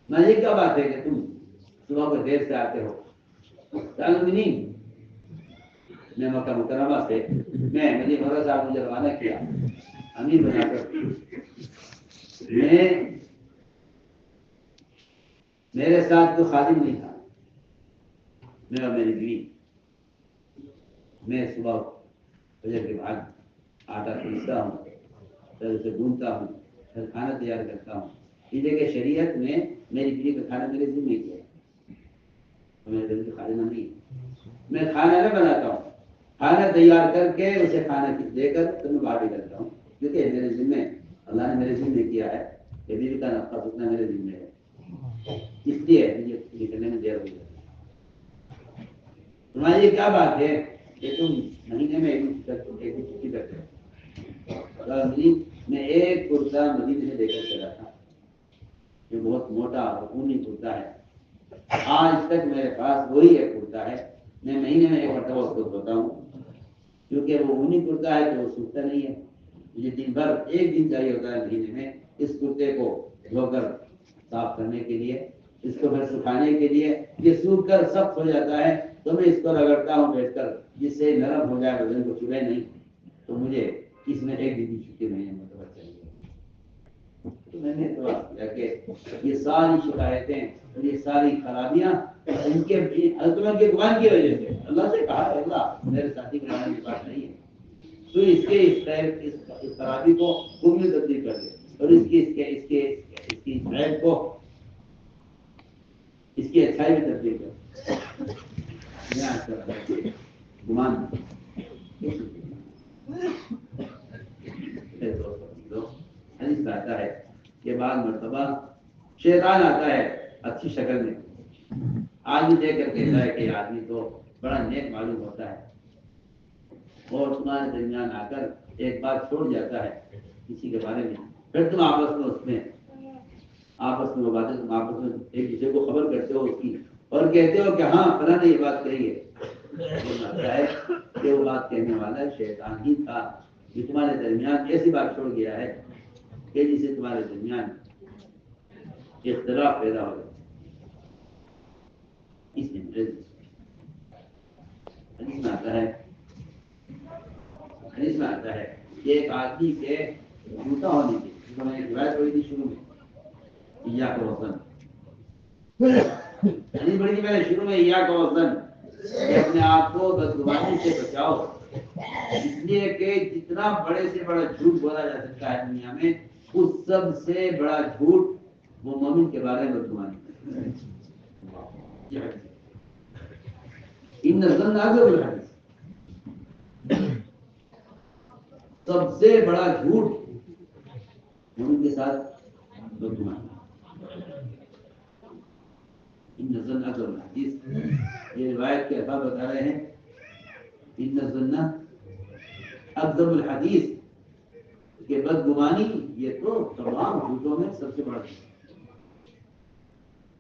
نہ یہ کیا بات ہے کہ تم صبح کو دیر سے آتے ہو. میں مکہ مکرمہ سے مجھے مرہ صاحب مجھے روانہ کیا امیر بنا کر. میرے ساتھ کوئی خادم نہیں تھا, میں اور میری بیوی. میں صبح فجر کے بعد آٹا پیستا ہوں, پھر اسے گوندتا ہوں, پھر کھانا تیار کرتا ہوں. اس لیے کہ شریعت میں میری بیوی کا کھانا میرے ذمہ کیا ہے, میرے دل کی خادمہ نہیں. میں کھانا نہ بناتا ہوں, کھانا تیار کر کے اسے کھانا دے کر تو میں باہر نکلتا ہوں, کیونکہ میرے ذمہ اللہ نے میرے ذمہ کیا ہے کہ بیوی کا نفقہ اتنا میرے ذمہ ہے. اس لیے مجھے نکلنے میں دیر ہو جاتی ہے. تمہاری یہ کیا بات ہے کہ تم مہینے میں ایک چھٹی کرتے ہو. میں ایک کرتا مدینے سے لے کر چلا تھا جو بہت موٹا اور اونی کرتا ہے. آج تک میرے پاس وہی ایک کرتا ہے. میں مہینے میں ایک مرتبہ اس کو دھوتا ہوں کیونکہ وہ اونی کرتا ہے تو وہ سوکھتا نہیں ہے. مجھے دن بھر ایک دن چاہیے ہوتا ہے مہینے میں اس کرتے کو دھو کر صاف کرنے کے لیے, اس کو پھر سکھانے کے لیے. یہ سوکھ کر سخت ہو جاتا ہے تو میں اس کو رگڑتا ہوں بیٹھ کر جس سے نرم ہو جائے, بدن کو چبھے نہیں. تو مجھے اس میں ایک دن کی چھٹی مہینے میں چاہیے. تو میں نے تو کیا کہ یہ ساری شکایتیں اور یہ ساری خرابیاں ان کے التمن کے گمان کی وجہ سے اللہ سے کہا ہے اللہ میرے ساتھی بنانے کی بات نہیں ہے, تو اس کے اس خرابی کو خوب میں تبدیل کر دے اور اس کی عیب کو اس کی اچھائی میں تبدیل کر. میں آج کل گمان حدیث آتا ہے کہ بعض مرتبہ شیطان آتا ہے اچھی شکل میں, آدمی دیکھ کر کہتا ہے کہ آدمی تو بڑا نیک معلوم ہوتا ہے, اور تمہارے درمیان آ کر ایک بات چھوڑ جاتا ہے کسی کے بارے میں. پھر تم آپس میں وہ باتیں تم آپس میں ایک دوسرے کو خبر کرتے ہو اس کی اور کہتے ہو کہ ہاں فلاں نے یہ بات کہی ہے. لگتا ہے کہ وہ بات کہنے والا شیطان ہی تھا جو تمہارے درمیان ایسی بات چھوڑ گیا ہے کہ جس سے تمہارے درمیان اختلاف پیدا ہو جائے. اس حدیث میں آتا ہے کہ ایک آدمی کے جوتا ہونے کی میں نے روایت پڑھی تھی شروع میں ایاک وزن حدیث پڑھی تھی میں نے شروع میں ایاک وزن کہ اپنے آپ کو بدگمانی سے بچاؤ, اس لیے کہ جتنا بڑے سے بڑا جھوٹ بولا جا سکتا ہے دنیا میں اس سب سے بڑا جھوٹ وہ مومن کے بارے میں بدگمانی. ان الظن اکذب الحدیث, سب سے بڑا جھوٹ مومن کے ساتھ بدگمانی. ان الظن اکذب الحدیث, یہ روایت کے الفاظ بتا رہے ہیں ان الظن اکذب الحدیث کہ بدگمانی یہ تو تمام جھوٹوں میں سب سے بڑا جھوٹ.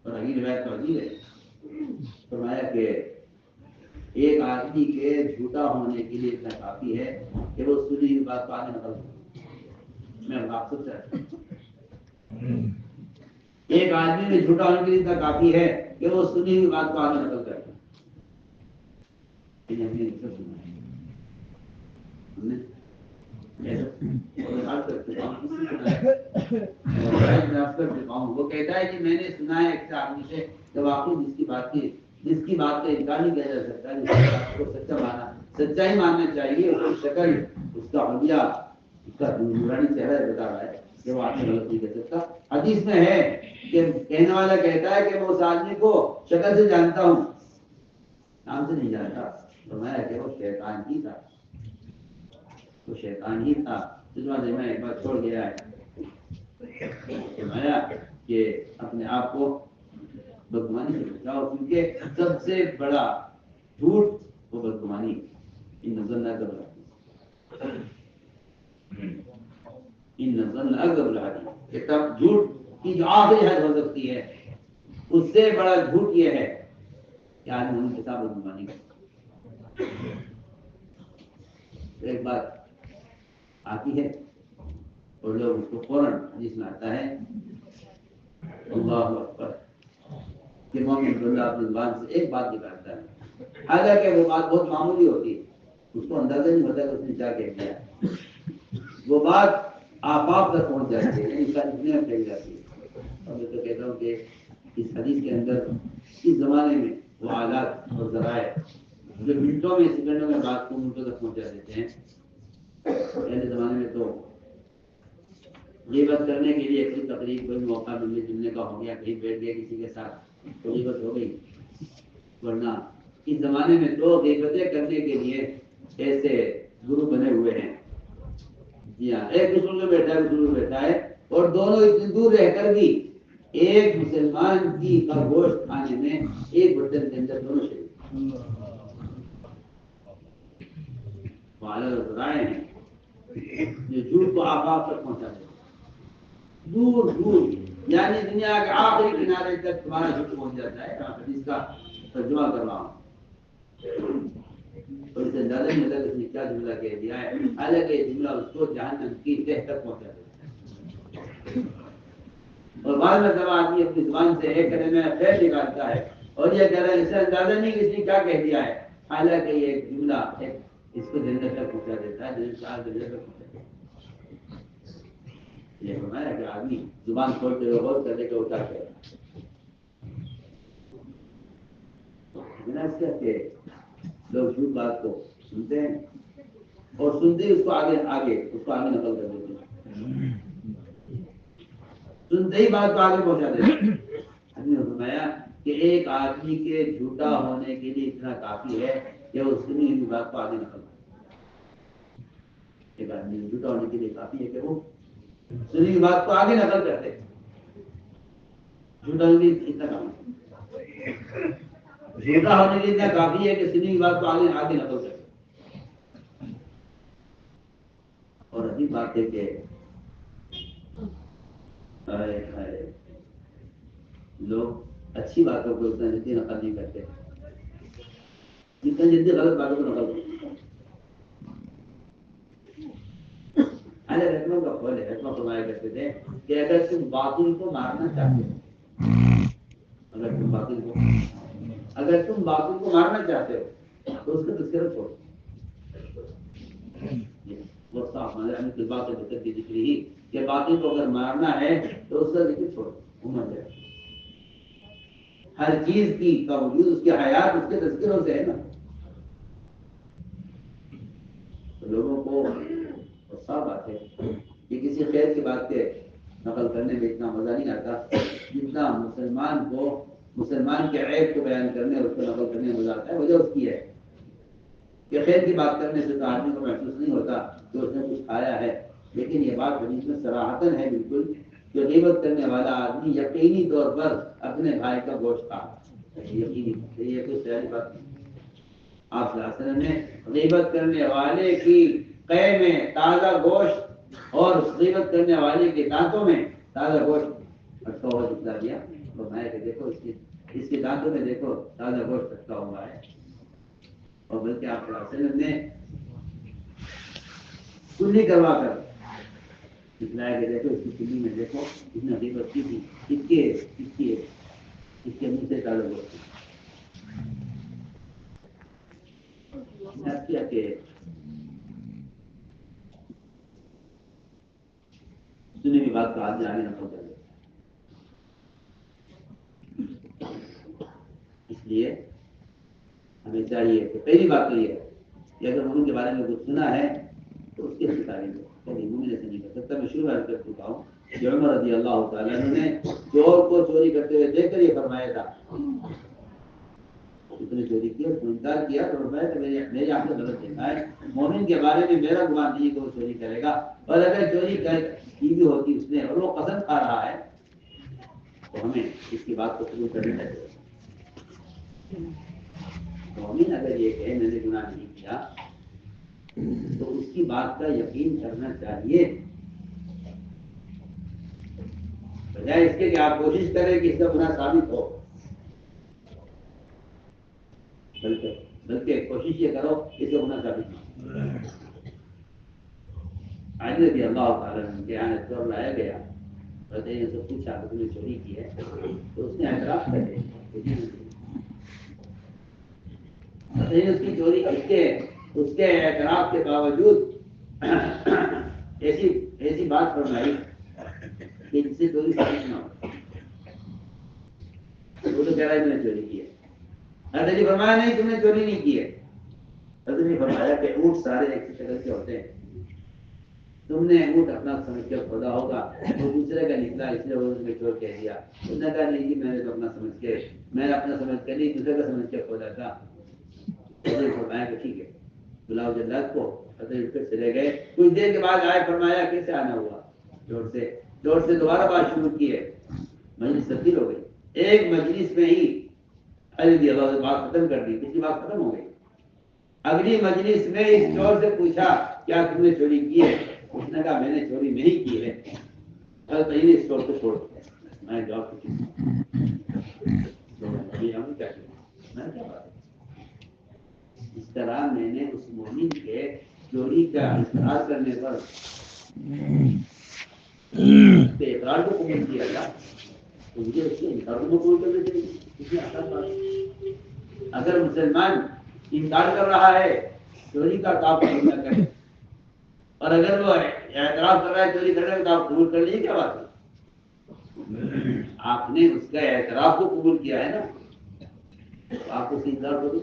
اور اگلی روایت تو عجیب ہے, فرمایا کہ ایک آدمی کے جھوٹا ہونے کے لیے اتنا کافی ہے کہ وہ سنی ہوئی بات کو آگے نقل کرے. میں مقصد سے ایک آدمی میں جھوٹا ہونے کے لیے اتنا کافی ہے کہ وہ سنی ہوئی بات کو آگے نقل کرے. وہ کہتا ہے کہ میں نے سنا ہے ایک آدمی سے کہ واقعی جس کی بات کا انکار نہیں کیا جا سکتا, جس کی بات کو سچا ہی ماننا چاہیے, اس کی شکل, اس کا حلیہ, اس کا نورانی چہرہ بتا رہا ہے کہ وہ آدمی غلط نہیں کہہ سکتا. حدیث میں ہے کہ کہنے والا کہتا ہے کہ میں اس آدمی کو شکل سے جانتا ہوں, نام سے نہیں جانتا، فرمایا کہ وہ شیطان ہی تھا، وہ شیطان ہی تھا جس وجہ میں ایک بار چھوڑ گیا ہے۔ فرمایا کہ اپنے آپ کو بدگمانی سے بچاؤ، کیونکہ سب سے بڑا جھوٹ وہ بدگمانی ان نظر نہ کرنا، ان نظر نہ کرنا کہ تب جھوٹ کی جو آخری حد ہو سکتی ہے اس سے بڑا جھوٹ یہ ہے کہ آدمی ان کے ساتھ بدگمانی کرے۔ ایک بات آتی ہے اور لوگ اس کو فوراً حدیث میں آتا ہے اللہ اکبر کہ مومن بندہ اپنی زبان سے ایک بات نکالتا ہے، حالانکہ وہ بات بہت معمولی ہوتی ہے، اس کو اندازہ نہیں ہوتا کہ اس نے کیا کہہ دیا، وہ بات آفاق تک پہنچ جاتی ہے، یعنی ساری دنیا میں پھیل جاتی ہے۔ اور میں تو کہتا ہوں کہ اس حدیث کے اندر اس زمانے میں وہ آلات اور ذرائع جو منٹوں میں سیکنڈوں میں بات کو منٹوں تک پہنچا دیتے ہیں، پہلے زمانے میں تو غیبت کرنے کے لیے کوئی تقریب کوئی موقع ملنے جلنے کا ہو گیا، کہیں بیٹھ گیا کسی کے ساتھ تو غیبت ہو گئی، ورنہ اس زمانے میں تو غیبتیں کرنے کے لیے ایسے گرو بنے ہوئے ہیں، جی ہاں، ایک دوسرے میں بیٹھا ہے دوسرے میں بیٹھا ہے، اور دونوں اتنی دور رہ کر بھی ایک مسلمان کی کا گوشت کھانے میں ایک برتن کے اندر دونوں شریک رائے ہیں جو جھوٹ کو آفاق تک پہنچا دے، دور دور، یعنی دنیا کے آخری کنارے تک تمہارا جھوٹ پہنچ جاتا ہے۔ حدیث کا ترجمہ کر رہا ہوں، اور اسے اندازہ نہیں ہوتا کہ اس نے کیا جملہ کہہ دیا ہے، حالانکہ یہ جملہ اس کو جہنم کی تہ تک پہنچا دیتا ہے۔ اور بعد میں جب آدمی اپنی زبان سے ایک کلمہ خیر نکالتا ہے اور یہ کہہ رہا ہے اسے اندازہ نہیں کہ اس نے کیا کہہ دیا ہے، حالانکہ یہ ایک جملہ اس کو جنت تک پہنچا دیتا ہے، جنت چار درجے تک پہنچا دیتا ہے۔ یہ فرمایا کہ آدمی زبان کھولتے ہوئے غور کرنے کا اٹھا ہے، کہ لوگ جھوٹ بات کو سنتے ہیں اور سنتے ہی اس کو آگے نقل کر دیتے ہیں، سنتے ہی بات کو آگے پہنچا دیتے ہیں۔ حدیث میں فرمایا کہ ایک آدمی کے جھوٹا ہونے کے لیے اتنا کافی ہے کہ وہ سنی ہوئی بات کو آگے نقل کرے، ایک آدمی کے جھوٹا ہونے کے لیے کافی ہے کہ وہ سنی ہوئی بات کو آگے نقل کرتے، جھوٹا ہونے کے لیے اتنا کافی ہے، جھوٹا ہونے کے لیے اتنا کافی ہے کہ سنی ہوئی بات کو آگے نقل کرتے۔ اور عجیب بات ہے کہ لوگ اچھی باتوں کو اتنا جلدی نقل نہیں کرتے جتنا جلدی غلط باتوں کو نقل کرتے۔ رحمہ کا قول ہے، رحمہ فرمایا کرتے تھے کہ اگر تم باطل کو مارنا چاہتے ہو، اگر تم باطل کو مارنا چاہتے ہو تو اس کا تذکرہ چھوڑو، وہ صاف معنی باطل بکر کی ذکر ہی کہ باطل کو اگر مارنا ہے تو اس کا ذکر چھوڑو، وہ مر جائے۔ ہر چیز کی کا وجود اس کی حیات اس کے تذکروں سے ہے نا، تو لوگوں کو صاف بات ہے کہ کسی خیر کی بات کے نقل کرنے میں اتنا مزہ نہیں آتا جتنا مسلمان کے عیب کو بیان کرنے اور اس کو نقل کرنے میں مزہ آتا ہے۔ وجہ اس کی ہے کہ خیر کی بات کرنے سے تو آدمی کو محسوس نہیں ہوتا کہ اس نے کچھ کھایا ہے، لیکن یہ بات حدیث میں صراحتاً ہے بالکل کہ غیبت کرنے والا آدمی یقینی طور پر اپنے بھائی کا گوشت کھا، یقینی، یہ کوئی سہل بات نہیں۔ آپ صلی اللہ علیہ وسلم نے غیبت کرنے والے کی قے میں تازہ گوشت اور غیبت کرنے والے کے دانتوں میں تازہ گوشت رکھا ہوا دکھلا دیا، فرمایا کہ دیکھو اس کے دانتوں میں دیکھو تازہ گوشت رکھا ہوا ہے، اور بلکہ آپ صلی اللہ علیہ وسلم نے کلی کروا کر دکھلایا کہ دیکھو اس کی کلی میں دیکھو اس نے غیبت کی تھی، اس کے منہ سے تازہ گوشت کیا کہ سنی ہوئی بات کا آدمی آگے نہ پہنچا دے، اس لیے ہمیں چاہیے کہ پہلی بات تو یہ ہے کہ اگر ان کے بارے میں کچھ سنا ہے تو اس کی تعریف ہو، کبھی مومن سے نہیں کر سکتا۔ میں شروع کر چکا ہوں کہ عمر رضی اللہ تعالیٰ عنہ نے چور کو چوری کرتے ہوئے دیکھ کر یہ فرمایا تھا اس نے چوری کی اور انکار کیا تو فرمایا کہ میری آپ نے غلط دیکھا ہے، مومن کے بارے میں میرا گمان نہیں ہے کہ وہ چوری کرے گا، اور اگر چوری کی بھی ہوتی اس نے اور وہ قسم کھا رہا ہے تو ہمیں اس کی بات کو قبول کرنی چاہیے۔ مومن اگر یہ کہے میں نے گناہ نہیں کیا تو اس کی بات کا یقین کرنا چاہیے، بجائے اس کے کہ آپ کوشش کریں کہ اس کا گناہ ثابت ہو، بلکہ کوشش یہ کرو کہ اس کا گناہ ثابت نہ ہو۔ علی رضی اللہ تعالیٰ عنہ کے یہاں چور لایا گیا، نے اس سے پوچھا کہ تم نے چوری کی ہے، تو اس نے اعتراف کر دیا اس کی چوری اس کے اعتراف کے باوجود ایسی بات فرمائی کہ جس سے چوری ثابت نہ ہو۔ وہ تو کہہ رہا ہے تم نے چوری کی ہے، حضرت علی فرمایا نہیں تم نے چوری نہیں کی ہے۔ حضرت علی فرمایا کہ اونٹ سارے ایک ہی شکل کے ہوتے ہیں، تم نے اونٹ اپنا سمجھ کے کھودا ہوگا، وہ دوسرے کا نکلا اس لیے وہ نے چور کہہ دیا۔ اس نے کہا نہیں جی میں نے تو اپنا سمجھ کے، میں نے اپنا سمجھ کے نہیں دوسرے کا سمجھ کے کھودا تھا۔ فرمایا کہ ٹھیک ہے بلاؤ جلاد کو۔ حضرت پھر چلے گئے، کچھ دیر کے بعد آئے، فرمایا کیسے آنا ہوا؟ چور سے دوبارہ بات شروع کی ہے، مجلس تبدیل ہو گئی۔ ایک مجلس میں ہی علی رضی اللہ نے بات ختم کر دی، پچھلی بات ختم ہو گئی۔ اگلی مجلس میں اس چور سے پوچھا کیا تم نے چوری کی ہے؟ اس نے کہا میں نے چوری نہیں کی ہے۔ حضرت علی نے اس چور کو چھوڑ دیا۔ میں جواب کیا بات ہے؟ اس طرح میں نے اس مومن کے چوری کا اقرار کرنے پر اقرار کو قبول کیا تھا، تو مجھے اس کے انکار کو قبول کرنا چاہیے۔ اس میں آسان بات ہے۔ اگر مسلمان انکار کر رہا ہے چوری کا تو آپ قبول نہ کریں، اور اگر وہ اعتراف کر رہا ہے چوری کرنے کا تو آپ قبول کر لیجیے، کیا بات ہے؟ آپ نے اس کا اعتراف کو قبول کیا ہے نا، تو آپ کو انکار کو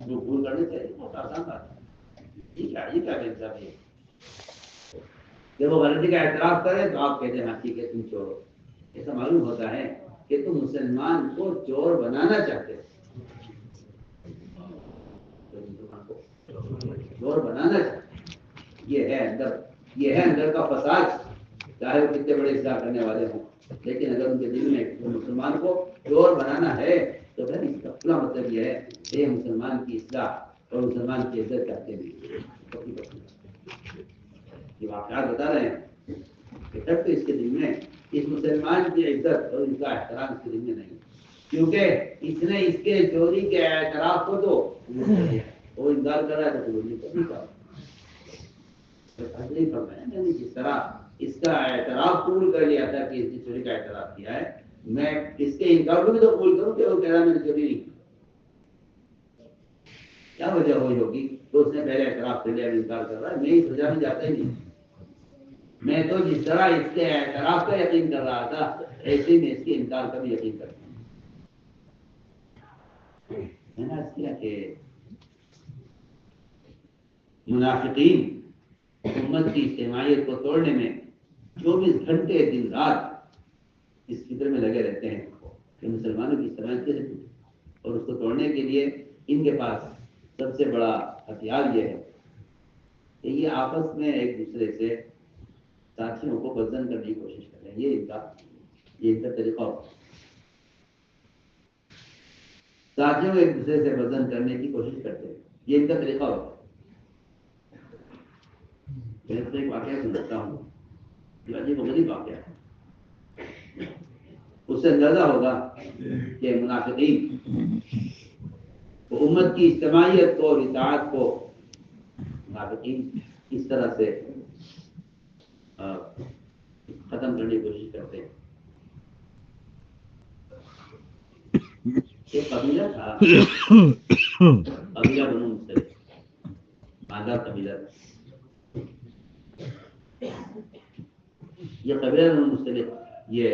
قبول کرنے چاہیے، بہت آسان بات ہے۔ یہ کیا انصاف ہے؟ جب وہ غلطی کا اعتراف کرے تو آپ کہتے ہیں ہاں ٹھیک ہے تم چور ہو۔ ایسا معلوم ہوتا ہے کہ تم مسلمان کو چور بنانا چاہتے ہو، چور بنانا چاہتے، یہ ہے اندر کا فساد، چاہے وہ کتنے بڑے اصلاح کرنے والے ہوں، لیکن اگر ان کے دل میں مسلمان کو چور بنانا ہے تو پھر اس کا پورا مطلب یہ ہے کہ یہ مسلمان کی اصلاح اور مسلمان کی عزت چاہتے ہیں۔ یہ واقعات بتا رہے ہیں کہ تب تو اس کے دل میں اس مسلمان کی عزت اور ان کا احترام اس کے دل میں نہیں، کیونکہ اس نے اس کے چوری کے اعتراف کو تو قبول کر لیا، وہ انکار کر رہا ہے تو قبول نہیں کر فرمایا جس طرح اس کا اعتراف قبول کر لیا تھا کہ اس نے چوری کا اعتراف کیا ہے، میں اس کے انکار کو بھی تو قبول کروں کہ وہ کہہ رہا میں نے چوری نہیں کی۔ کیا وجہ ہوئی ہوگی تو اس نے پہلے اعتراف کر لیا، انکار کر رہا ہے، میں اس وجہ میں جاتا ہی نہیں۔ میں تو جس طرح اس کے اعتراف کا یقین کر رہا تھا ایسے میں اس کے انکار کا بھی یقین کرتا ہوں۔ میں نے عرض کیا کہ منافقین امت کی اجتماعیت کو توڑنے میں 24 گھنٹے دن رات اس فکر میں لگے رہتے ہیں کہ مسلمانوں کی اجتماعیت کیسے ٹوٹے، اور اس کو توڑنے کے لیے ان کے پاس سب سے بڑا ہتھیار یہ ہے کہ یہ آپس میں ایک دوسرے سے ساتھیوں کو بدزن کرنے کی کوشش کر رہے ہیں۔ یہ ان کا طریقہ ہوتا ہے، ساتھیوں کو ایک دوسرے سے بدزن کرنے کی کوشش کرتے ہیں، یہ ان کا طریقہ ہوتا ہے۔ میں تو ایک واقعہ سناتا ہوں جو عجیب و غریب واقعہ ہے، اس سے اندازہ ہوگا کہ منافقین کو امت کی اجتماعیت کو اور اطاعت کو منافقین اس طرح سے ختم کرنے کی کوشش کرتے ہیں۔ ایک قبیلہ تھا، قبیلہ بنو مختلف، مالدار قبیلہ تھا۔ یہ قبیلہ بنو مختلف یہ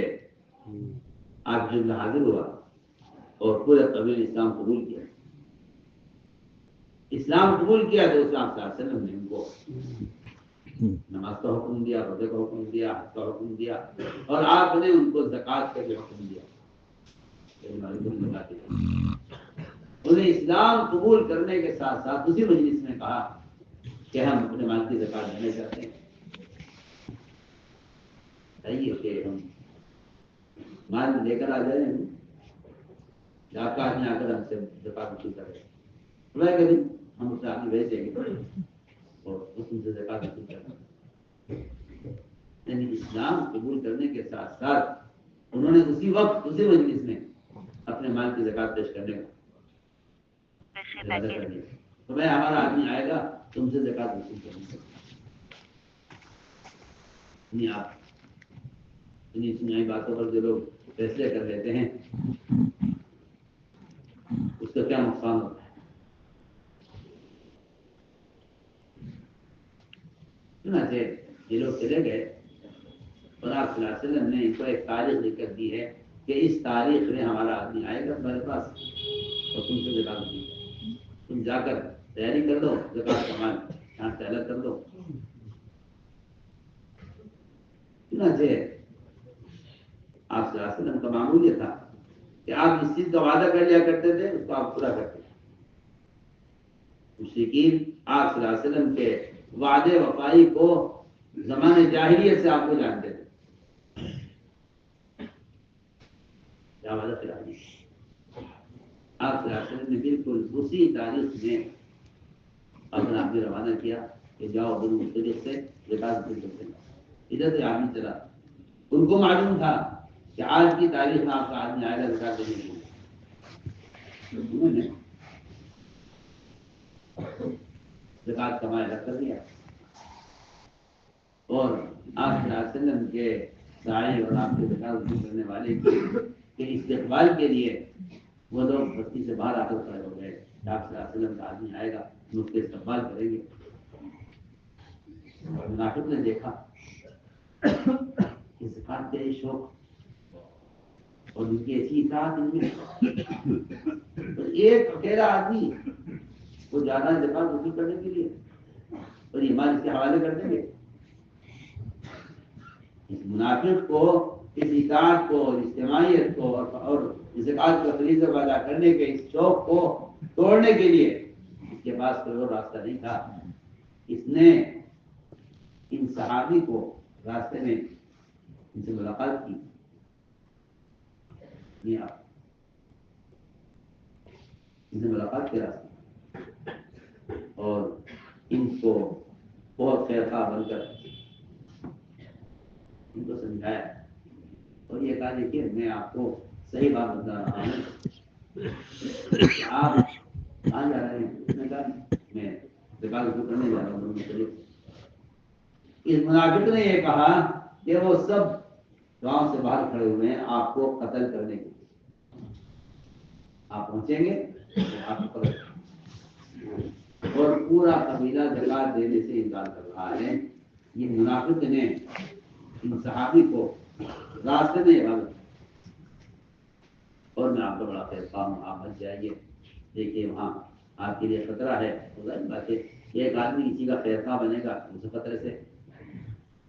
آج جملہ حاضر ہوا اور پورے قبیلے اسلام قبول کیا۔ اسلام قبول کیا تو اسلام صلی اللہ علیہ وسلم نے ان کو نماز کا حکم دیا، روزے کا حکم دیا، حج کا حکم دیا، اور آپ نے ان کو زکوٰۃ کا بھی حکم دیا۔ انہیں اسلام قبول کرنے کے ساتھ ساتھ اسی مجلس میں کہا کہ ہم اپنے مال کی زکات دینا چاہتے ہیں. صحیح ہے کہ ہم مال لے کر آ جائیں، زکات میں آ کر ہم سے زکات وصول کریں، میں کبھی ہم اسے آدمی بھیج دیں گے اور اس سے زکات وصول کریں. یعنی اسلام قبول کرنے کے ساتھ ساتھ انہوں نے اسی وقت اسی مجلس میں اپنے مال کی زکات پیش کرنے کا ارادہ کر لیا. تو میں ہمارا آدمی آئے گا تم سے زکات وصول کروں گا. نہیں آپ انہیں سنائی باتوں پر جو لوگ فیصلے کر لیتے ہیں اس کا کیا نقصان ہوتا ہے. چنانچہ یہ لوگ چلے گئے اور آپ صلی اللہ علیہ وسلم نے ان کو ایک تاریخ لکھ کر دی ہے کہ اس تاریخ میں ہمارا آدمی آئے گا تمہارے پاس اور تم سے زکات وصول کرے. تم جا کر تیاری کر دو، زکات کا مال یہاں سے الگ کر دو. چنانچہ آپ صلی اللہ علیہ وسلم کا معمول یہ تھا کہ آپ جس چیز کا وعدہ کر لیا کرتے تھے اس کو آپ پورا کرتے تھے. مشرکین آپ صلی اللہ علیہ وسلم کے وعدے وفائی کو زمانے جاہلیت سے آپ کو جانتے تھے. کیا وعدہ خلاف نہیں. آپ صلی اللہ علیہ وسلم نے بالکل اسی تاریخ میں اپنا آدمی روانہ کیا کہ جاؤ بنو مختلف سے زکات وصول کرتے ہیں. ادھر سے آدمی چلا. ان کو معلوم تھا کہ آج کی تاریخ میں آپ کا آدمی آئے گا زکات دینے کے لیے. انہوں نے زکات کا معاہدہ کر دیا اور آپ صلی اللہ علیہ وسلم کے سائی اور آپ کے زکات وصول کرنے والے کے استقبال کے لیے وہ لوگ بستی سے باہر آ کر کھڑے ہو گئے. آپ صلی اللہ علیہ وسلم کا آدمی آئے گا ہم اس کے استقبال کریں گے. منافق نے دیکھا کہ زکات کے شوق اور ان کی ایسی اطاعت ان میں اور ایک اکیلا آدمی وہ جا رہا ہے زکات وصول کرنے کے لیے اور یہ مال اس کے حوالے کر دیں گے. اس منافق کو اس اطاعت کو اور اجتماعیت کو اور زکات کا فریضہ ادا کرنے کے اس شوق کو توڑنے کے لیے اس کے پاس کوئی اور راستہ نہیں تھا. اس نے ان صحابی کو راستے میں ان سے ملاقات کی. ان سے ملاقات کے راستے اور ان کو بہت خیر خواہ بن کر ان کو سمجھایا اور یہ کہا دیکھیے میں آپ کو صحیح بات بتا رہا ہوں. آپ کہاں جا رہے ہیں؟ اس نے کہا میں زکات وصول کرنے جا رہا ہوں. اس منافق نے یہ کہا کہ وہ سب گاؤں سے باہر کھڑے ہوئے ہیں آپ کو قتل کرنے کے لیے. آپ پہنچیں گے آپ کو قتل کریں گے. اور پورا قبیلہ زکات دینے سے انکار کر رہا ہے. یہ منافق نے ان صحابی کو راستے میں عبادت اور میں آپ کا بڑا خیر خواہ ہوں آپ بچ جائیے. دیکھیے وہاں آپ کے لیے خطرہ ہے. بات ہے ایک آدمی کسی کا خیر خواہ بنے گا اسے خطرے سے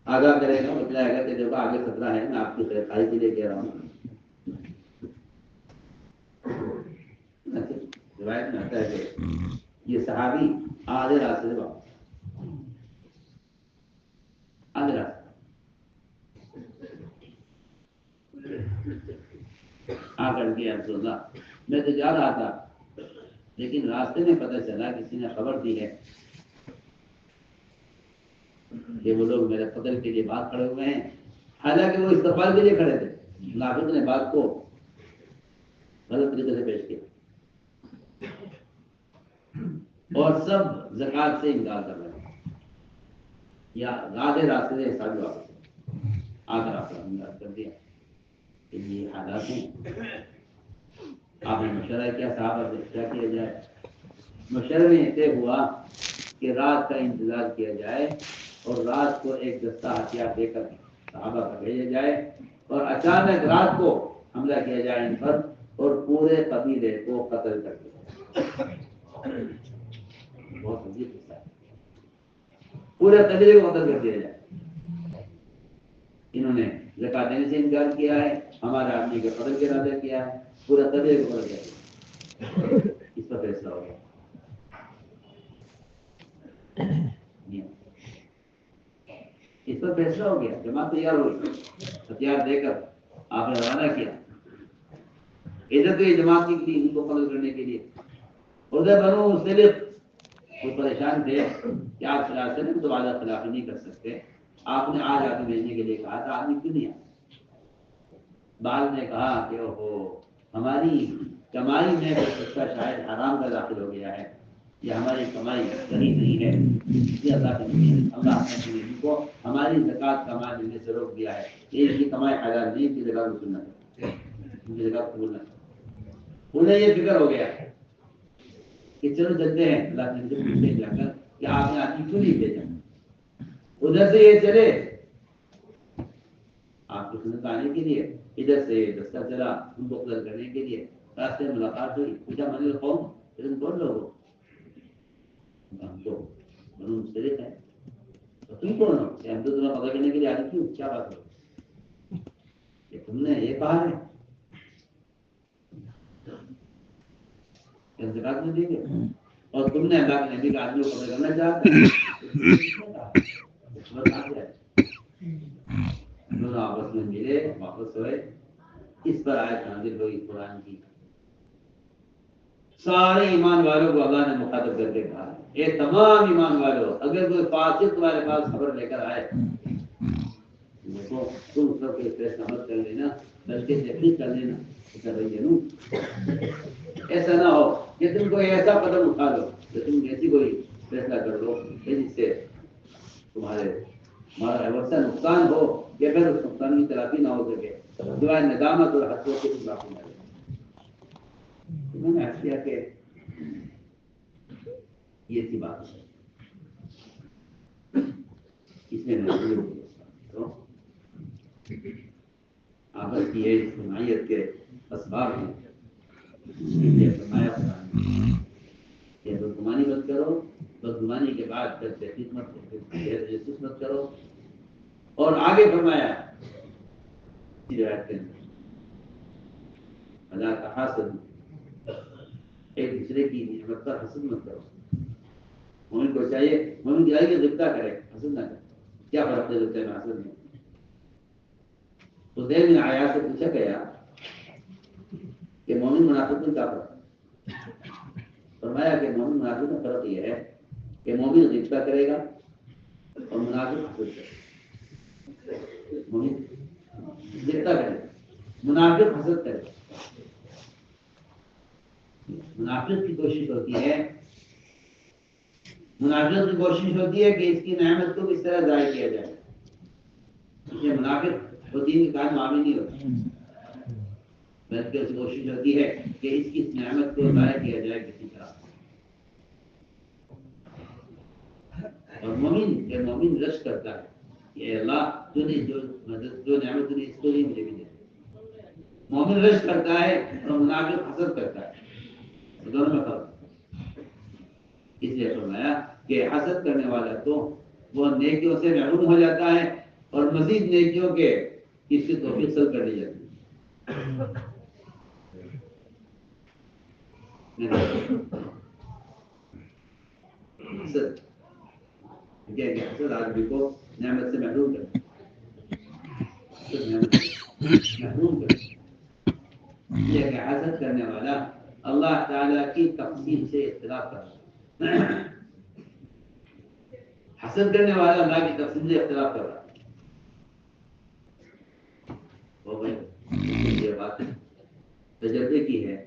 آگاہ کرے گا بتلائے گا کہ دیکھو آگے خطرہ ہے میں آپ کی خیر خواہی کے لیے کہہ رہا ہوں. روایت میں آتا ہے کہ یہ صحابی آدھے راستے سے واپس آدھے راستے آ کر کے رسول اللہ میں تو جا رہا تھا لیکن راستے میں پتہ چلا کسی نے خبر دی ہے کہ وہ لوگ میرے قتل کے لیے باہر کھڑے ہوئے ہیں. حالانکہ وہ استقبال کے لیے کھڑے تھے. منافق نے بات کو غلط طریقے سے پیش کیا اور سب زکات سے انکار کر رہے ہیں یا آدھے راستے سے حساب واپس آ کر آپ کا انکار کر دیا کہ یہ حالات ہیں. آپ نے مشورہ کیا صحابہ سے کیا کیا جائے. مشورے میں طے ہوا کہ رات کا انتظار کیا جائے اور رات کو ایک دستہ ہتھیار دے کر صحابہ کو بھیجا جائے اور اچانک رات کو حملہ کیا جائے ان پر اور پورے قبیلے کو قتل کر دیا. بہت عجیب قصہ ہے. پورے قبیلے کو قتل کر دیا جائے. انہوں نے زکات دینے سے انکار کیا ہے. ہمارے آدمی کے قتل کا ارادہ کیا ہے. پورا قبیلے کو قتل کر دیا. اس پر فیصلہ ہو گیا. اس پر فیصلہ ہو گیا. جماعت تیار ہوئی, ہتھیار دے کر آپ نے روانہ کیا. ادھر تو یہ جماعت کی تھی ان کو قتل کرنے کے لیے, ادھر بنو مختلف وہ پریشان تھے کہ آپ صلی اللہ علیہ وسلم تو وعدہ خلافی نہیں کر سکتے, آپ نے آج آدمی بھیجنے کے لیے کہا تھا, آدمی کیوں نہیں آیا؟ بعض نے کہا کہ اوہو ہماری کمائی میں اس کا شاید حرام کا داخل ہو گیا ہے, یہ ہماری کمائی صحیح نہیں ہے, اس لیے اللہ نے ان کو ہماری زکوٰۃ کا مال دینے سے روک دیا ہے. یہ ان کی کمائی حلال نہیں, ان کی زکوٰۃ وصول نہ کرو, ان کی زکوٰۃ قبول نہ کرو. انہیں یہ فکر ہو گیا کہ چلو چلتے ہیں, اللہ نے پوچھتے جا کر کہ آپ نے آدمی کیوں نہیں بھیجا. ادھر سے یہ چلے آپ کی سنت آنے کے لیے, ادھر سے دستہ چلا ان کو قتل کرنے کے لیے. راستے میں ملاقات ہوئی, پوچھا من القوم, تم کون لوگ ہو؟ ہم تو بنو مختلف ہیں. تو تم کون ہو؟ ہم تو تمہیں قتل کرنے کے لیے آئے. کیوں, کیا بات ہو کہ تم نے یہ کہا ہے زکوٰۃ نہیں دیں گے, اور تم نے اللہ کے نبی کا آدمی کو قتل کرنا چاہتا ہے. دونوں آپس میں ملے, واپس ہوئے. اس پر آیت نازل ہوئی قرآن کی. سارے ایمان والوں کو اللہ نے مخاطب کر کے کہا, اے تمام ایمان والوں, اگر کوئی فاسق تمہارے پاس خبر لے کر آئے, دیکھو تم اس پر کوئی فیصلہ مت کر لینا, بلکہ تحقیق کر لینا. ایسا نہ ہو کہ تم کوئی ایسا قدم اٹھا لو کہ تم ایسی کوئی فیصلہ کر لو جس سے تمہارا ویسا نقصان ہو کہ پھر اس نقصان کی تلافی نہ ہو سکے, سوائے ندامت اور حسرت کے تم باقی نہ رہے. انہوں نے عرض کیا کہ یہ تھی بات ہے, اس میں آپس کی اجتماعیت کے اسباب ہیں. یہ فرمایا کہ بدگمانی مت کرو, بدگمانی کے بعد پھر تحقیق مت کرو, تجسس مت کرو. اور آگے فرمایا اللہ کا حسد, ایک دوسرے کی نعمت پر حسد مت کرو. مومن کو چاہیے مومن کی آئی غبطہ کرے, حسد نہ کرے. کیا فرق ہے غبطے میں حسد میں؟ تو دیر میں آیا سے پوچھا گیا کہ مومن منافق میں کیا فرق ہے؟ فرمایا کہ مومن منافق میں فرق یہ ہے کہ مومن غبطہ کرے گا اور منافق حسد کرے گا. مومن غبطہ کرے, منافق حسد کرے. منافق کی کوشش ہوتی ہے کہ اس کی نعمت کو کس طرح ضائع کیا جائے. اس لیے منافق وہ دین کے کام معامل نہیں ہوتا, بلکہ اس کوشش ہوتی ہے کہ اس کی نعمت کو ضائع کیا جائے کسی طرح. اور مومن رشک کرتا ہے کہ اللہ تو نے جو نعمت نے اس کو نہیں مجھے بھی دے. مومن رشک کرتا ہے اور منافق حسد کرتا ہے, دونوں میں فرق. اس لیے فرمایا کہ حسد کرنے والا تو وہ نیکیوں سے محروم ہو جاتا ہے اور مزید نیکیوں کے اس کی توفیق حاصل کر لی جاتی ہے. حسد آدمی کو نعمت سے محروم کرتا ہے. حسد کرنے والا اللہ تعالیٰ کی تقسیم سے اختلاف کرتا ہے. حسد کرنے والا اللہ کی تقسیم سے اختلاف کر رہا ہے. یہ بات تجربے کی ہے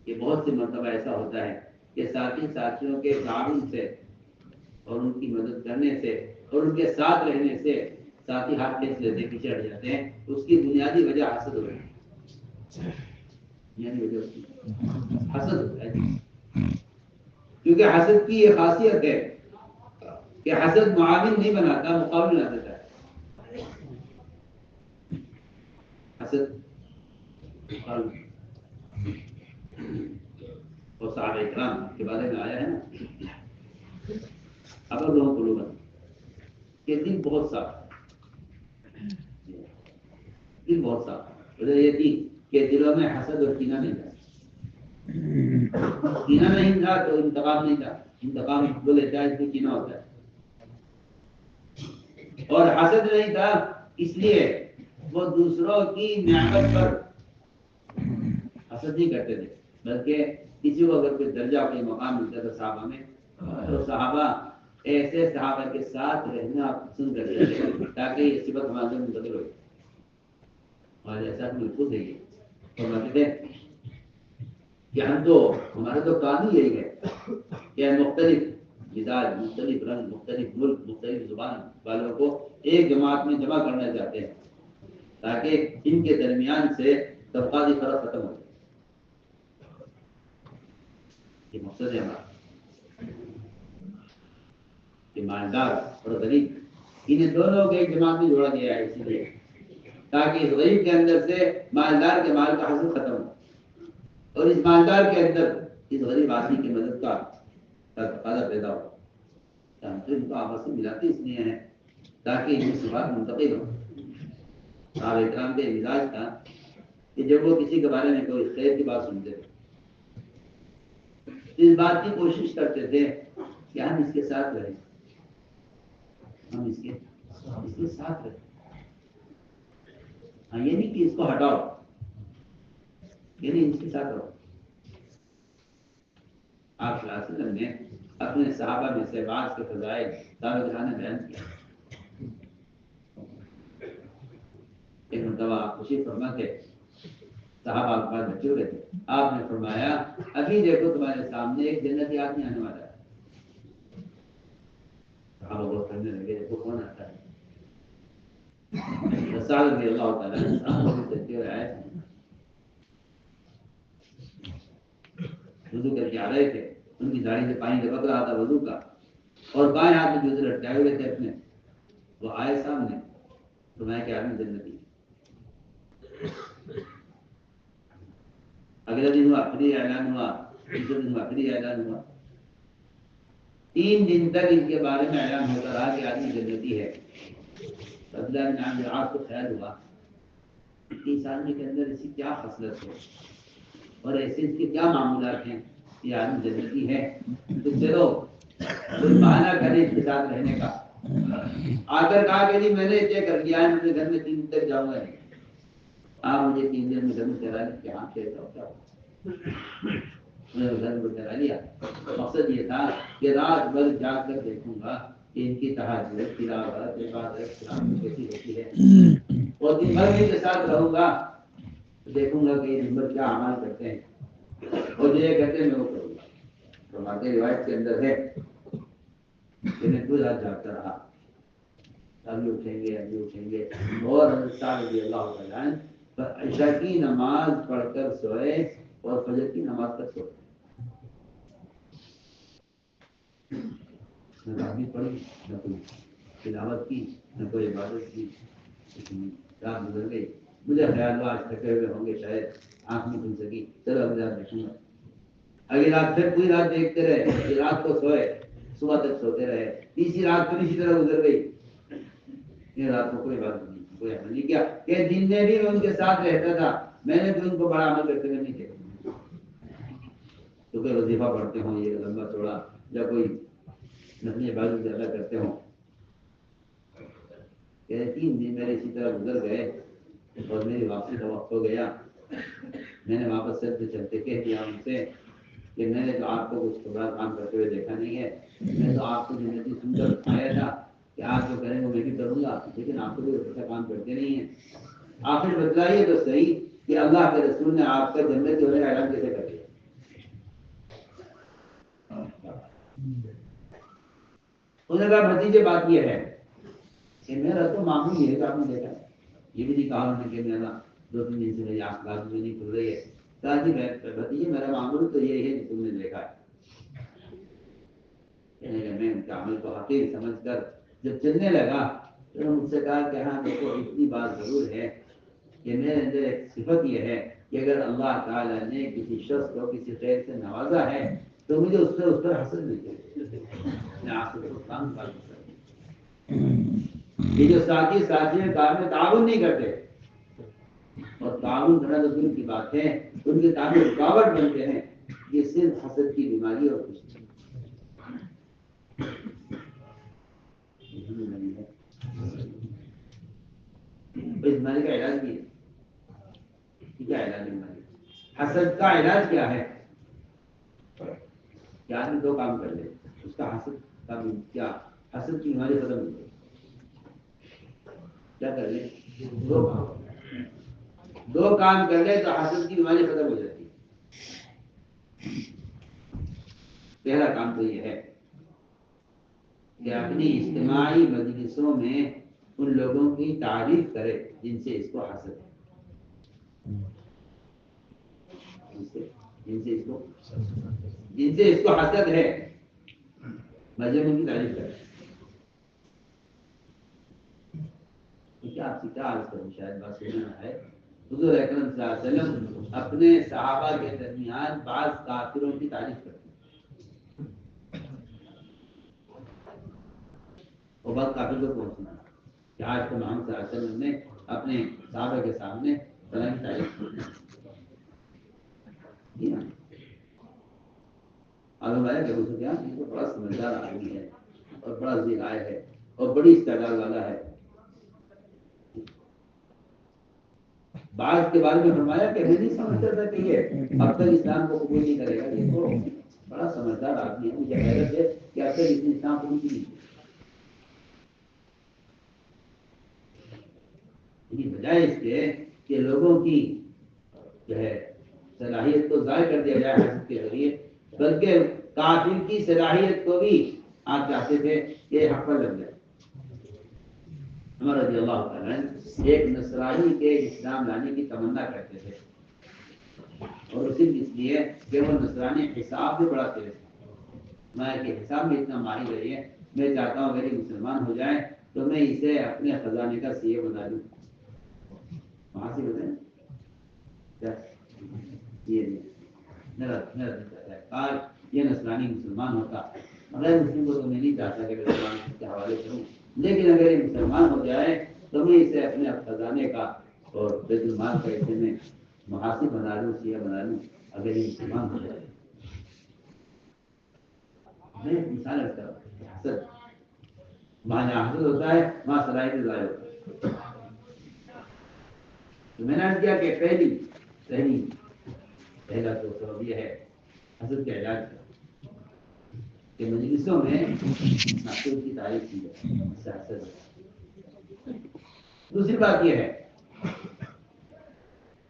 کہ بہت سی مرتبہ ایسا ہوتا ہے کہ ساتھیوں کے تعاون سے اور ان کی مدد کرنے سے اور ان کے ساتھ رہنے سے ساتھی ہاتھ کھینچ لیتے, پیچھے ہٹ جاتے ہیں. اس کی بنیادی وجہ حسد ہو رہی ہے. حسد ہوتا ہے کیونکہ حسد کی یہ خاصیت ہے کہ حسد معاون نہیں بناتا, مقابل بنا دیتا ہے. حسد اور صحابہ اکرام کے بارے میں آیا ہے نا, اب لوگوں کو لوگ کہ دل بہت صاف ہے, دل بہت صاف ہے. وجہ یہ تھی کہ دلوں میں حسد اور کینہ نہیں تھا. کینہ نہیں تھا تو انتقام نہیں تھا. انتقام بولے جائے اس میں کینہ ہوتا ہے. اور حسد نہیں تھا اس لیے وہ دوسروں کی نعمت پر حسد نہیں کرتے تھے، بلکہ کسی کو اگر کوئی درجہ کوئی مقام ملتا تھا صحابہ میں تو صحابہ ایسے صحابہ کے ساتھ رہنا پسند کرتے تھے تاکہ یہ صفت ہمارے اندر منتقل ہو. اور ایسا بالکل نہیں ہے. فرماتے تھے کہ ہم تو ہمارا تو کام ہی یہی ہے کہ مختلف مزاج، مختلف رنگ، مختلف ملک، مختلف زبان والوں کو ایک جماعت میں جمع کرنا چاہتے ہیں تاکہ ان کے درمیان سے طبقاتی فرق ختم ہو جائے. یہ مقصد ہے ہمارا کہ مالدار اور غریب انہیں دونوں کو ایک جماعت میں جوڑا گیا ہے اسی لیے تاکہ اس غریب کے اندر سے مالدار کے مال کا حاصل ختم ہو اور اس مالدار کے اندر اس غریب آدمی کی مدد کا تقاضا پیدا ہو. ہم تو ان کو آپس میں ملاتے اس لیے ہیں تاکہ ان کی صفات منتقل ہو. صحابہ اکرام کے مزاج تھا کہ جب وہ کسی کے بارے میں کوئی خیر کی بات سنتے تھے اس بات کی کوشش کرتے تھے کہ ہم اس کے ساتھ رہیں، ہم اس کے ساتھ رہیں. ہاں یہ نہیں کہ اس کو ہٹاؤ، یہ نہیں اس کے ساتھ رہو. آپ صلی اللہ علیہ وسلم نے اپنے صحابہ میں سے بعض کے فضائل صحابہ نے بیان کیا. ایک مرتبہ آپ خوشی فرما تھے، صحابہ آپ پاس بچے ہوئے تھے، آپ نے فرمایا ابھی دیکھو تمہارے سامنے ایک جنتی آدمی آنے والا ہے. صحابہ بہت کرنے لگے دیکھو کون آتا ہے. رسول رضی اللہ تعالیٰ عنہ صحابہ کو چلتے ہوئے آئے تھے، وضو کر کے آ رہے تھے، ان کی داڑھی سے پانی لپک رہا تھا وضو کا، اور بائیں ہاتھ میں جوتے لٹکائے ہوئے تھے اپنے. وہ آئے سامنے، فرمایا کہ آدمی جنتی. اگلا دن ہوا پھر اعلان ہوا، تیسرے دن ہوا پھر اعلان ہوا. 3 دن تک ان کے بارے میں اعلان ہوتا رہا کہ آدمی جنتی ہے. عبداللہ بن عامر عاص کو خیال ہوا اس آدمی کے اندر ایسی کیا خصلت ہے اور ایسے اس کے کیا معمولات ہیں کہ آدمی جنتی ہے، تو چلو کوئی بہانہ کرے اس کے ساتھ رہنے کا. آ کر کہا کہ جی میں نے طے کر لیا ہے، میں اپنے گھر میں 3 دن تک جاؤں گا نہیں. آپ مجھے 3 دن میں گھر میں ٹھہرا لیں کہ ہاں کہتا ہو کیا میں گھر میں ٹھہرا لیا. مقصد یہ تھا کہ رات بھر جاگ کر دیکھوں گا کہ ان کی تہجد، تلاوت، عبادت کیسی ہوتی ہے، اور دن بھر ان کے ساتھ رہوں گا دیکھوں گا کہ یہ دن بھر کیا اعمال کرتے ہیں اور جو یہ کہتے ہیں میں وہ کروں گا. تو ہماری روایت کے اندر ہے کہ میں پوری رات جاگتا رہا، ابھی اٹھیں گے اور رضی اللہ تعالیٰ عنہ عشاء کی نماز پڑھ کر سوئے اور فجر کی نماز تک سوئے. نہ تعبیر پڑھی، نہ کوئی تلاوت کی، نہ کوئی عبادت کی. رات گزر گئی. مجھے خیال ہوا آج تھکے ہوئے ہوں گے، شاید آنکھ نہیں کھل سکی، چلو اگلی رات دیکھوں گا. اگلی رات پھر پوری رات دیکھتے رہے، یہ رات کو سوئے، صبح تک سوتے رہے. تیسری رات پھر اسی طرح گزر گئی. یہ رات کو کوئی بات نہیں، کوئی عمل نہیں کیا کہ دن میں بھی میں ان کے ساتھ رہتا تھا، میں نے تو ان کو بڑا عمل کرتے ہوئے نہیں دیکھا. تو کوئی وظیفہ پڑھتے ہوں یہ لمبا چوڑا، یا کوئی نفلی عبادت زیادہ کرتے ہوں. 3 دن میرے اسی طرح گزر گئے اور میری واپسی کا وقت ہو گیا. میں نے واپس چلتے چلتے کہہ دیا ان سے کہ میں نے تو آپ کو کچھ بڑا کام کرتے ہوئے دیکھا نہیں ہے، میں تو آپ کو جنتی سن کر آیا تھا کہ آپ جو کریں گے میں بھی کروں گا، لیکن آپ کو بھی ایسا کام کرتے نہیں ہیں. آخر بتلائیے تو صحیح کہ اللہ کے رسول نے آپ کا جنتی ہونے کا اعلان کیسے کر دیا. انہوں نے کہا بھتیجے بات یہ ہے کہ میرا تو معمول یہ ہے کہ آپ نے دیکھا ہے. یہ بھی نہیں کہا انہوں نے کہ میرا 2-3 دن سے میری آنکھ بازو میں نہیں کھل رہی ہے. کہا جی بھتیجے میرا معمول تو یہ ہے کہ تم نے دیکھا ہے. میں ان کے عمل کو حقیر سمجھ کر جب چلنے لگا تو انہوں نے مجھ سے کہا کہ ہاں دیکھو اتنی بات ضرور ہے کہ میرے اندر ایک صفت یہ ہے کہ اگر اللہ تعالیٰ نے کسی شخص کو کسی خیر سے نوازا ہے تو مجھے اس پر حسد نہیں ہے. میں آپ کو کام یہ جو ساتھی میں کام میں تعاون نہیں کرتے اور تعاون کرنا تو دل کی بات ہے، ان کے کام میں رکاوٹ بنتے ہیں، یہ صرف حسد کی بیماری اور کچھ نہیں. اس بیماری کا علاج بھی ہے. کیا علاج بیماری؟ حسد کا علاج کیا ہے؟ کہ آدمی دو کام کر لے، اس کا حسد کا کیا حسد کی بیماری ختم ہو جائے. کیا کر لے؟ دو کام کر لے تو حسد کی بیماری ختم ہو جاتی ہے. پہلا کام تو یہ ہے کہ اپنی اجتماعی مجلسوں میں ان لوگوں کی تعریف کرے جن سے اس کو حسد ہے. جن سے اس کو حسد ہے مجلس ان کی تعریف کرے. کیا آپ سے کیا عرض کروں، شاید بات سننا ہے. حضور اکرم صلی اللہ علیہ وسلم اپنے صحابہ کے درمیان بعض کافروں کی تعریف کرتے ہیں. وہ بات کافر کو پہنچنا کہ آج تو محمد صلی اللہ علیہ وسلم نے اپنے صحابہ کے سامنے فلاں کی تعریف کی. ابو سفیان یہ تو بڑا سمجھدار آدمی ہے اور بڑا ذی رائے ہے اور بڑی استعداد والا ہے. بعض کے بارے میں فرمایا کہ میں نہیں سمجھتا تھا کہ یہ اب تک اسلام کو قبول نہیں کرے گا. یہ تو بڑا سمجھدار آدمی ہے. مجھے حیرت ہے کہ اب تک اس نے اسلام قبول نہیں کیا. بجائے اس کے کہ لوگوں کی جو ہے صلاحیت کو ضائع کر دیا جائے حسد کے ذریعے، بلکہ کافر کی صلاحیت کو بھی آپ چاہتے تھے کہ حق پر لگ جائے. عمر رضی اللہ تعالیٰ عنہ ایک نصرانی کے اسلام لانے کی تمنا کرتے تھے، اور صرف اس لیے کہ وہ نصرانی حساب میں بڑا تیز تھا. میں کہ حساب میں اتنا ماہر رہی ہے، میں چاہتا ہوں اگر یہ مسلمان ہو جائے تو میں اسے اپنے خزانے کا سی اے بنا دوں. وہاں سے بتائیں کیا یہ نصرانی مسلمان ہوتا. غیر مسلم کو تو میں نہیں چاہتا کہ مسلمان کے حوالے کروں، لیکن اگر یہ مسلمان ہو جائے تو میں اسے اپنے خزانے کا اور بیت المال کا حصے میں محاسب بنا لوں، سی اے بنا لوں اگر یہ مسلمان ہو جائے. میں مثال رکھتا ہوں حسد وہاں جہاں حسد ہوتا ہے وہاں صلاحیت ضائع ہوتا ہے. تو میں نے عرض کیا کہ پہلا تو سبب یہ ہے حسد کے علاج کا کہ مجلسوں میں معصوم کی تعریف کی جائے، اس سے حسد ہے. دوسری بات یہ ہے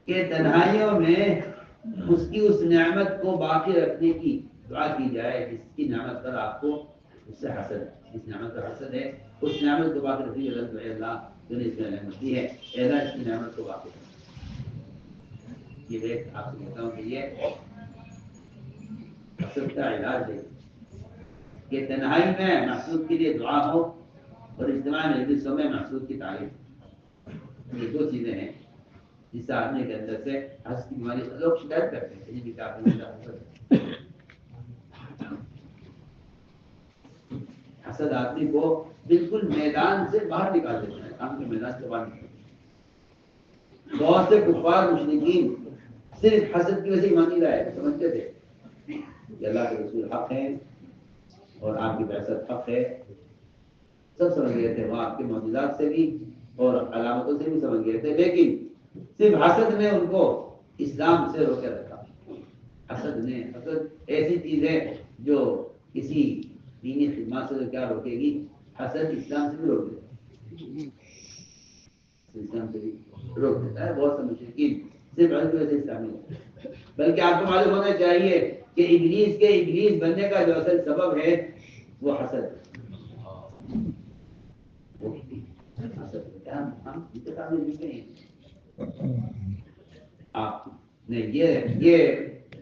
کہ تنہائیوں میں اس کی اس نعمت کو باقی رکھنے کی دعا کی جائے جس کی نعمت پر آپ کو اس سے حسد ہے. جس نعمت پر حسد ہے اس نعمت کو باقی رکھنے کی اللہ جو نے اس میں نعمت دی ہے، اللہ اس کی نعمت کو باقی رکھے. یہ دیکھ آپ سے کہتا ہوں کہ یہ حسد کا علاج ہے کہ تنہائی میں محسود کے لیے دعا ہو اور اجتماع مجلسوں میں محسود کی تعریف. یہ دو چیزیں ہیں جس سے آدمی کے اندر سے حسد کی بیماری لوگ شکایت کرتے ہیں کہ کافی حسد آدمی کو بالکل میدان سے باہر نکال دیتا ہے، کام کے میدان سے باہر نکال دیتا ہے. بہت سے کفار مشرکین صرف حسد کی وجہ سے ایمان نہیں لائے، سمجھتے تھے کہ اللہ کے رسول حق ہیں اور آپ کی بعثت حق ہے. سب سمجھ گئے تھے، وہ آپ کے معجزات سے بھی اور علامتوں سے بھی سمجھ گئے تھے، لیکن صرف حسد نے ان کو اسلام سے روکے رکھا. حسد ایسی چیز ہے جو کسی دینی خدمات سے کیا روکے گی، حسد اسلام سے بھی روک دیتا ہے. اسلام سے بھی روک دیتا ہے. بہت سے مشرکین صرف حسد کی وجہ سے اسلامی ہوتے ہیں. بلکہ آپ کو معلوم ہونا چاہیے کہ ابلیس بننے کا جو اصل سبب ہے وہ حسد ہے. آپ نے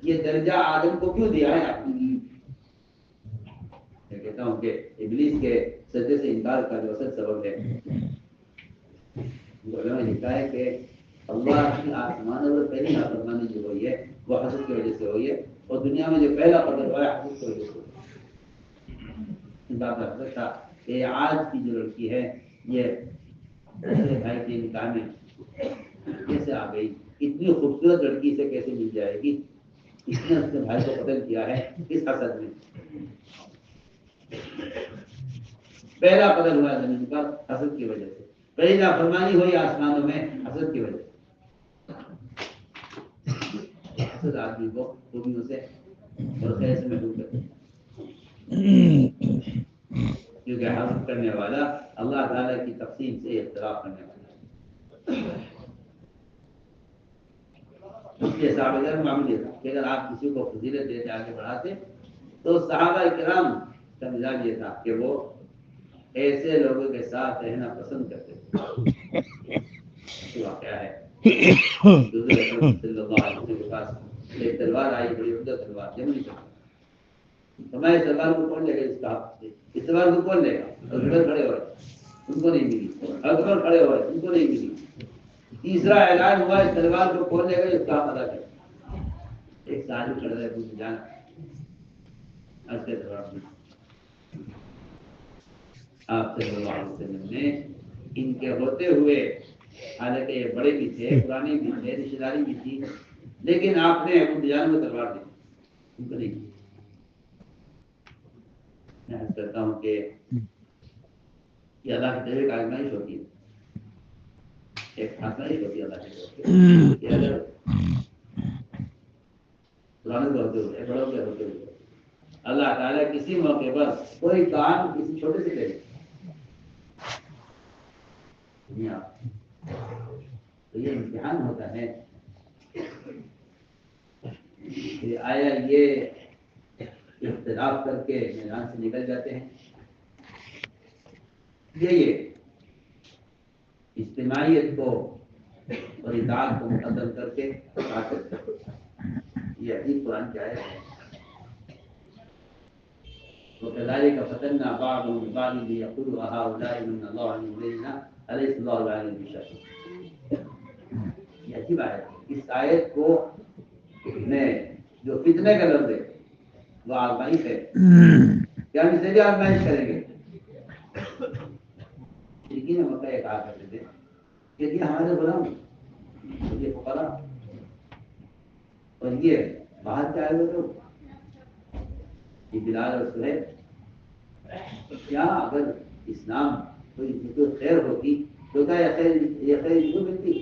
یہ درجہ آدم کو کیوں دیا ہے؟ آپ نے میں کہتا ہوں کہ ابلیس کے سجدے سے انکار کا جو اصل سبب ہے، علماء نے لکھا ہے کہ اللہ کی آسمان اور پہلی نافرمانی جو ہوئی ہے وہ حسد کی وجہ سے ہوئی ہے، اور دنیا میں جو پہلا قتل ہوا ہے حسد کی وجہ سے ہوئی ہے. بات حسد تھا کہ آج کی جو لڑکی ہے یہ دوسرے بھائی کے نکاح میں کیسے آ گئی، اتنی خوبصورت لڑکی سے کیسے مل جائے گی. اس نے اس کے بھائی کو قتل کیا ہے اس حسد میں. پہلا قتل ہوا زمین پر حسد کی وجہ سے، پہلی نافرمانی ہوئی آسمانوں میں حسد کی وجہ سے. حسد آدمی کو خوبیوں سے اور خیر سے محروم کرتا ہے، کیونکہ حسد کرنے والا اللہ تعالیٰ کی تقسیم سے اختلاف کرنے والا ہے. اس کے صحابہ معاملہ یہ تھا کہ اگر آپ کسی کو فضیلت دیتے آگے بڑھاتے تو صحابہ کرام کا مزاج یہ تھا کہ وہ ایسے لوگوں کے ساتھ رہنا پسند کرتے تھے. واقعہ ہے حضور اکرم صلی اللہ علیہ وسلم کے پاس ایک تلوار آئی، بڑی عمدہ تلوار، جنگی تلوار. ہمارے تلوار کو کون لے گا؟ اس تلوار کو کون لے گا؟ حضرت کھڑے ہوئے، ان کو نہیں ملی. اکبر کھڑے ہوئے، ان کو نہیں ملی. تیسرا اعلان ہوا اس تلوار کو کون لے گا؟ اس کا پتہ کرے. ایک صحابی کھڑے رہے، پوچھ جان اس کے تلوار کو آپ صلی اللہ علیہ وسلم نے ان کے ہوتے ہوئے، حالانکہ یہ بڑے بھی تھے، پرانے بھی تھے، رشتے داری بھی تھی، لیکن آپ نے ابو دجان کو تلوار دی، ان کو نہیں. میں عرض کرتا ہوں کہ یہ اللہ کی طرف ایک آزمائش ہوتی ہے، ایک آزمائش ہوتی ہے اللہ کی طرف کہ اگر پرانے کے ہوتے ہوئے، بڑوں کے ہوتے ہوئے اللہ تعالیٰ کسی موقع پر کوئی کام کسی چھوٹے سے کرے تو یہ امتحان ہوتا ہے کہ آیا یہ اختلاف کر کے میدان سے نکل جاتے ہیں، یہ اجتماعیت کو اور اطاعت کو مقدم کر کے یہ عجیب قرآن کی آیت ہے. وَكَذَلِكَ فَتَنَّا بَعْضَهُم بِبَعْضٍ لِيَقُولُوا أَهَٰؤُلَاءِ مَنَّ اللَّهُ عَلَيْهِم بَيْنَنَا أَلَيْسَ اللَّهُ بِعَلِيمٍ بِالشَّاكِرِينَ. یہ عجیب آیت ہے. اس آیت کو میں جو فتنے کا لفظ ہے وہ آزمائش ہے کہ ہم اسے بھی آزمائش کریں گے. لیکن مکہ یہ کہا کرتے تھے کہ یہ ہمارے غلام ہیں، یہ فقراء اور یہ باہر کے آئے ہوئے لوگ، یہ بلال اور سہیل. کیا اگر اسلام کوئی خیر ہوتی تو کیا یہ خیر ان کو ملتی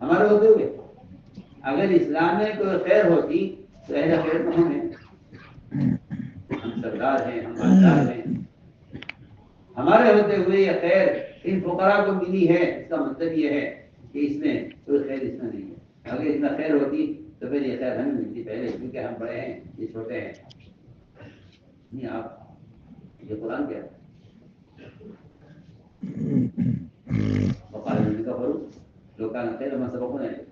ہمارے ہوتے ہوئے؟ اگر اسلام میں کوئی خیر ہوتی تو اہل خیر تو ہم ہیں، ہم سردار ہیں، ہم مالدار ہیں. ہمارے ہوتے ہوئے یہ خیر ان فقراء کو ملی ہے، اس کا مطلب یہ ہے کہ اس میں کوئی خیر اس میں نہیں ہے. اگر اس میں خیر ہوتی تو پھر یہ خیر ہمیں ملتی پہلے، کیونکہ ہم بڑے ہیں، یہ چھوٹے ہیں. نہیں آپ یہ قرآن کیا ہے؟ وقال الذين كفروا لو كان خيرا ما سبقونا إليه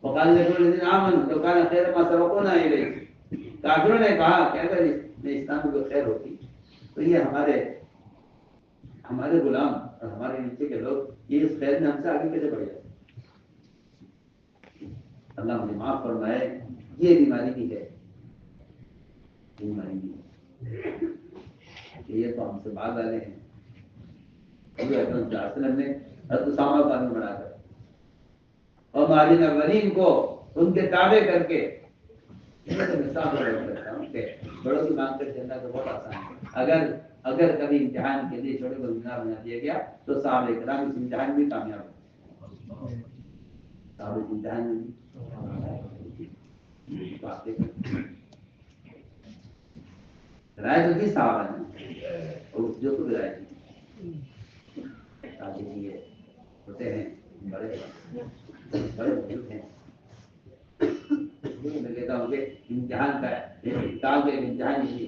وقال الذين آمنوا لو كان خيرا ما سبقونا إليه. کافروں نے کہا کہ اگر اس میں اسلام میں کوئی خیر ہوتی تو یہ ہمارے غلام اور ہمارے نیچے کے لوگ یہ اس خیر میں ہم سے آگے کیسے بڑھ جاتے. اللہ مجھے معاف فرمائے، یہ بیماری بھی ہے، بیماری بھی ہے کہ یہ تو ہم سے بعد والے ہیں. حضور اکرم صلی اللہ علیہ وسلم نے حضرت اسامہ کو امیر بنا کر اور مہاجرین اولین کو ان کے تابع کر کے بڑوں کی مانگ کر چلنا تو بہت آسان ہے. اگر کبھی امتحان کے لیے چھوٹے کو ذمہ بنا دیا گیا تو صحابہ کرام اس امتحان میں کامیاب ہوئے. صحابہ اس امتحان میں رائے تو تھی صحابہ نے، اور اس جو کو رائے تھی یہ ہوتے ہیں بڑے بزرگ ہیں. میں کہتا ہوں کہ امتحان کا کتاب کا امتحان یہ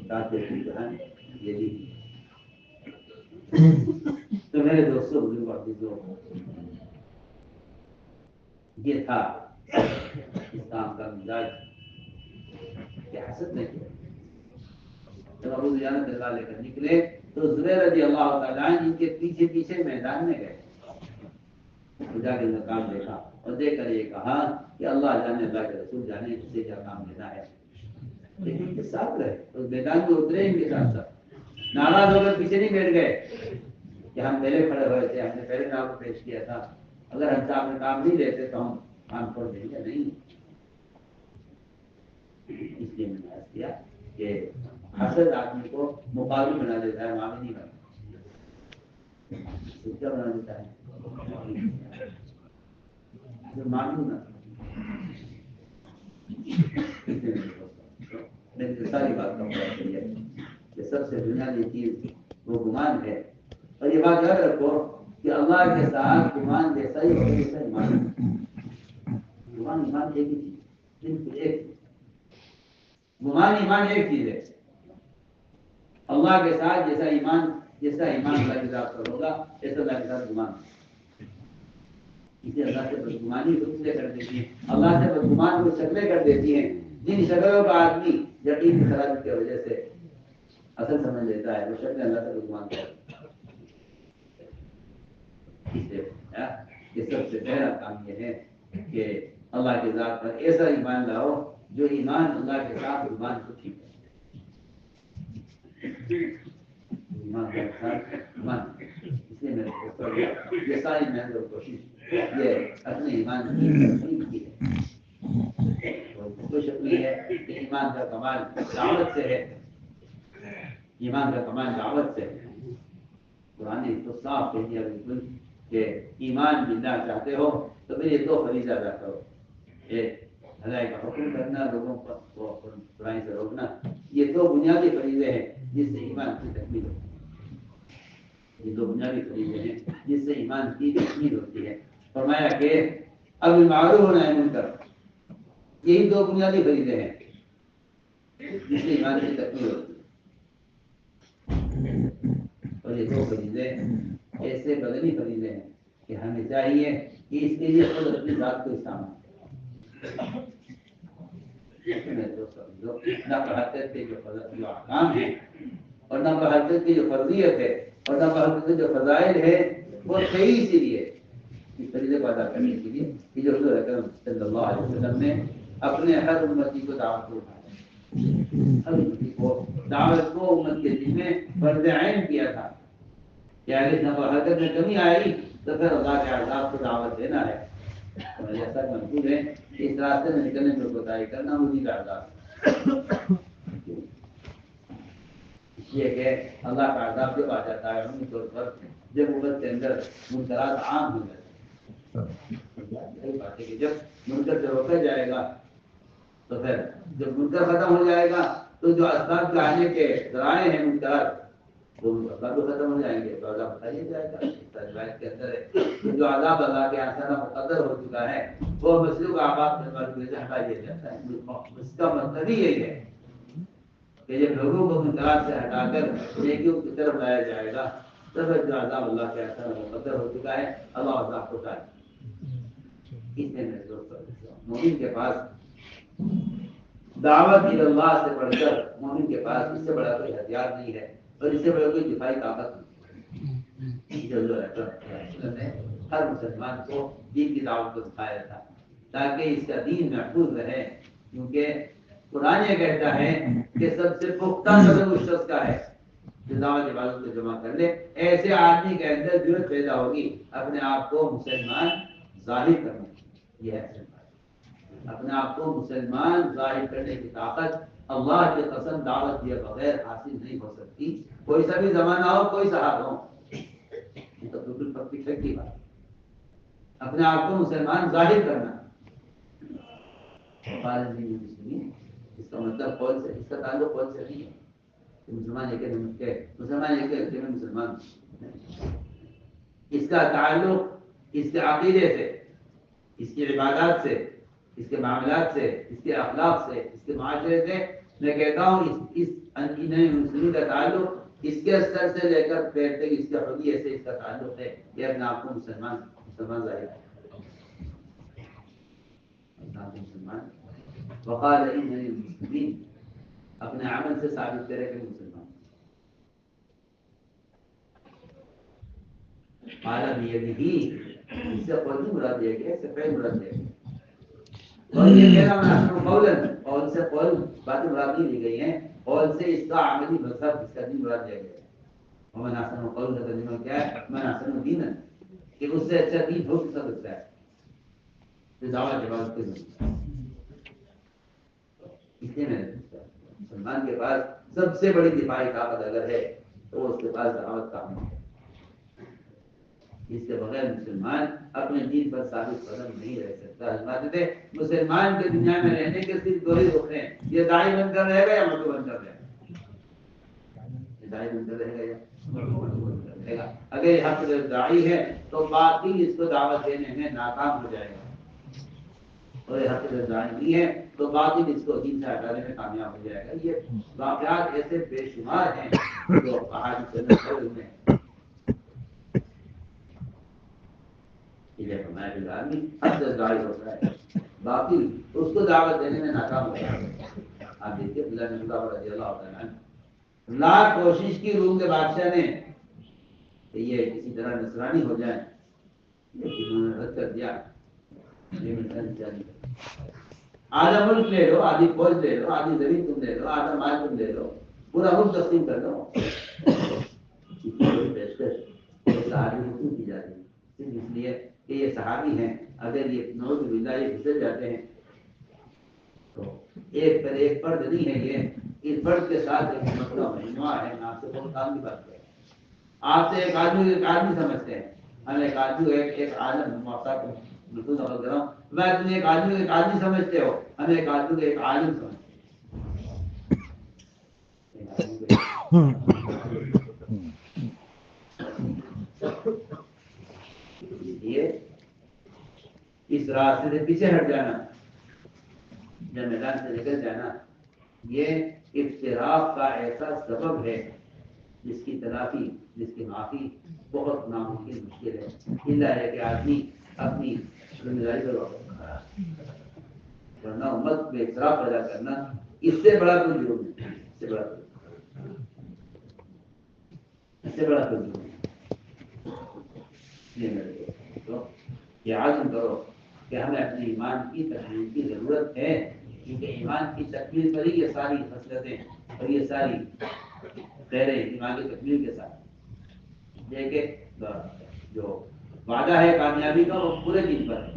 امتحان یہ بھی. تو میرے دوستوں بزرگ اور بزرگوں یہ تھا اسلام کا مزاج کہ حسد نہیں کیا. جب ابو دجانہ تلوار لے کر نکلے تو زبیر رضی اللہ تعالیٰ عنہ ان کے پیچھے پیچھے میدان میں گئے. خدا کے مقام دیکھا اور دیکھ کر یہ کہا کہ اللہ جانے، اللہ کے رسول جانے اسے کیا کام لینا ہے. لیکن ان کے ساتھ رہے اور میدان میں اترے ان کے ساتھ ساتھ، ناراض ہو کر پیچھے نہیں بیٹھ گئے کہ ہم پہلے کھڑے ہوئے تھے، ہم نے پہلے نام کو پیش کیا تھا، اگر ہم سے آپ نے کام نہیں لیتے تو ہم قرآن پڑھ دیں گے نہیں. اس لیے میں نے عرض کیا کہ حسد آدمی کو مقابل بنا دیتا ہے, معامل نہیں بنتا. کیا بنا دیتا ہے؟ معلوم نہ. ساری بات کا مطلب یہ ہے کہ سب سے بنیادی چیز وہ گمان ہے. اور یہ بات یاد رکھو کہ اللہ کے ساتھ گمان جیسا ہی اور جیسا ایمان. گمان ایمان ایک ہی چیز, بالکل ایک. گمان ایمان ایک چیز ہے. اللہ کے ساتھ جیسا ایمان اللہ کے ساتھ پر ہوگا ایسا اللہ کے ساتھ گمان. اسے اللہ سے بدگمانی خود سے کر دیتی ہے. اللہ سے بدگمان کو شکلیں کر دیتی ہیں جن شکلوں کا آدمی یقین کی خرابی کی وجہ سے اصل سمجھ لیتا ہے, وہ شکل اللہ سے بدگمان کرتا ہے. یہ سب سے پہلا کام یہ ہے کہ اللہ کی ذات پر ایسا ایمان لاؤ جو ایمان اللہ کے ساتھ ایمان کو ٹھیک ہے. ایمان کے ساتھ ایمان. اس لیے میں یہ ساری محنت اور کوشش یہ اپنے ایمان کی تحقیق کی ہے. کوئی شک نہیں ہے کہ ایمان کا کمال دعوت سے ہے. ایمان کا کمال دعوت سے ہے. قرآن نے تو صاف کہہ دیا بالکل کہ ایمان باللہ چاہتے ہو تو پھر یہ دو فریضہ ادا کرو. ایک بھلائی کا حکم کرنا, لوگوں کو برائی سے روکنا. یہ دو بنیادی فریضے ہیں جس سے ایمان کی تکمیل ہوتی ہے. یہ دو بنیادی فریضے ہیں جس سے ایمان کی تکمیل ہوتی ہے. فرمایا کہ اب المعروف و نہی عن المنکر, یہی دو بنیادی فریضے ہیں جس سے ایمان کی تکمیل ہوتی ہے. اور یہ دو فریضے ایسے بدنی فریضے ہیں کہ ہمیں چاہیے کہ اس کے لیے خود اپنی ذات کو استعمال نقل حقیقت کے جو احکام ہیں اور نقل حقیقت کی جو فرضیت ہے اور نقل حقیقت کے جو فضائل ہے وہ صحیح اسی لیے اس فریضے کو ادا کرنے کے لیے کہ جو حضور اکرم صلی اللہ علیہ وسلم نے اپنے ہر امتی کو دعوت کو اٹھایا. ہر امتی کو دعوت کو امت کے ذمہ فرض عین کیا تھا کہ اگر نقل حقیقت میں کمی آئی تو پھر اللہ کے عذاب کو دعوت دینا ہے. اور ایسا منصوب ہے کہ اس راستے میں نکلنے میں کوتاہی کرنا انہیں کا عذاب. اس لیے کہ اللہ کا عذاب جب آ جاتا ہے عمومی طور پر جب امت کے اندر منکرات عام ہو جاتے ہیں. کہ جب منکر سے روکا جائے گا تو پھر جب منکر ختم ہو جائے گا تو جو اسباب کے آنے کے ذرائع ہیں منکرات وہ اسباب بھی ختم ہو جائیں گے. تو عذاب بتایا جائے گا. روایت کے اندر ہے جو عذاب اللہ کے آسان مقدر ہو چکا ہے وہ مسلوق آباد میں مرکز سے ہٹا دیا جاتا ہے. اس کا مطلب ہی یہی ہے کہ جب لوگوں کو منکرات سے ہٹا کر نیکیوں کی طرف لایا جائے گا تو پھر جو عذاب اللہ کے آسان مقدر ہو چکا ہے اللہ عذاب کو ٹال. اس نے میرے دوست مومن کے پاس دعوت اللہ سے بڑھ کر مومن کے پاس اس سے بڑا کوئی ہتھیار نہیں ہے اور اس سے بڑا کوئی دفاعی طاقت نہیں. ہر مسلمان کو دین کی دعوت کو دکھایا تھا تاکہ اس کا دین محفوظ رہے. کیونکہ قرآن یہ کہتا ہے کہ سب سے پختہ قدم اس شخص کا ہے جو دعوت عبادت کو جمع کر لے. ایسے آدمی کے اندر ضرورت پیدا ہوگی اپنے آپ کو مسلمان ظاہر کرنے کی. یہ ہے اپنے آپ کو مسلمان ظاہر کرنے کی طاقت اللہ کی قسم دعوت دیے بغیر حاصل نہیں ہو سکتی. کوئی سا بھی زمانہ ہو کوئی صحابہ ہو, یہ تو بالکل پکی فیکٹری بات. اپنے آپ کو مسلمان ظاہر کرنا اس کا مطلب قول سے, اس کا تعلق قول سے نہیں ہے کہ مسلمان ایک مسلمان مسلمان. اس کا تعلق اس کے عقیدے سے, اس کی عبادات سے, اس کے معاملات سے, اس کے اخلاق سے, اس کے معاشرے سے. میں کہتا ہوں اس مسلم کا تعلق اس کے سر سے لے کر پیر تک اس کے حلیے سے اس کا تعلق ہے. یہ اپنے آپ کو مسلمان ظاہر ہے. مسلمان وقال اننی المسلمین اپنے عمل سے ثابت کرے کہ مسلمان. عالم یہ بھی اس سے قول مراد دیا گیا, اس سے فعل مراد دیا گیا. اور یہ کہنا مناسب قولاً, قول سے قول باتیں مراد نہیں لی گئی ہیں. قول سے اس کا عملی مذہب اس کا دین مراد دیا گیا ہے. اور مناسب قول کا ترجمہ کیا ہے؟ مناسب دین, کہ اس سے اچھا دین ہو سکتا ہے. دعوت جواب کے مسلمان کے پاس سب سے بڑی دفاعی طاقت اگر ہے تو اس کے پاس دعوت کا عمل ہے. اس کے بغیر مسلمان اپنے دین پر ثابت قدم نہیں رہ سکتا. حضرت تھے مسلمان کے دنیا میں رہنے کے صرف دو ہی رخ ہیں, یہ داعی بن کر رہے گا یا مدعو بن کر رہے گا. یہ داعی بن کر رہے گا یا مدعو بن کر رہے گا. اگر یہ حق داعی ہے تو باقی اس کو دعوت دینے میں ناکام ہو جائے گا, اور یہ حق داعی نہیں ہے تو باقی اس کو دین سے ہٹانے میں کامیاب ہو جائے گا. یہ واقعات ایسے بے شمار ہیں جو احادیث میں آدمی حد داعی ہوتا ہے, باقی اس کو دعوت دینے میں ناکام ہوتا ہے. آپ دیکھیے رضی اللہ عنہ لاکھ کوشش کی روم کے بادشاہ نے کہ یہ کسی طرح نصرانی ہو جائے, لیکن انہوں نے رد کر دیا. آدھا ملک لے لو, آدھی فوج لے لو, آدھی زمین تم لے لو, آدھا مال تم لے لو, پورا ملک تقسیم کر دو. پیشکش آدمی کیوں کی جاتی ہے؟ صرف اس لیے کہ یہ صحابی ہیں. اگر یہ نعوذ باللہ یہ پھسل جاتے ہیں تو ایک پر ایک فرد نہیں ہے, یہ اس فرد کے ساتھ ایک مسئلہ مجموعہ ہے. میں آپ سے بہت کام کی بات کریں, آپ سے ایک آدمی سمجھتے ہیں, ہم ایک آدمی ایک عالم بالکل سمجھ رہا ہوں. میں تمہیں ایک آدمی سمجھتے ہو, ہم ایک آدمی کو ایک عالم سمجھتے ہیں. اس راستے سے پیچھے ہٹ جانا, جب میدان سے نکل جانا, یہ افتراق کا ایسا سبب ہے جس کی تلافی, جس کی معافی بہت ناممکن مشکل ہے. اللہ ہے کہ آدمی اپنی ذمہ داری پر واپس, ورنہ امت میں اختلاف پیدا کرنا اس سے بڑا کوئی جرم نہیں, اس سے بڑا کوئی جرم نہیں. یہ عزم کرو کہ ہمیں اپنے ایمان کی تکمیل کی ضرورت ہے, کیونکہ ایمان کی تکمیل پر ہی یہ ساری خصلتیں اور یہ ساری خیریں ایمان کی تکمیل کے ساتھ. دیکھیں جو وعدہ ہے کامیابی کا وہ پورے دین پر ہے,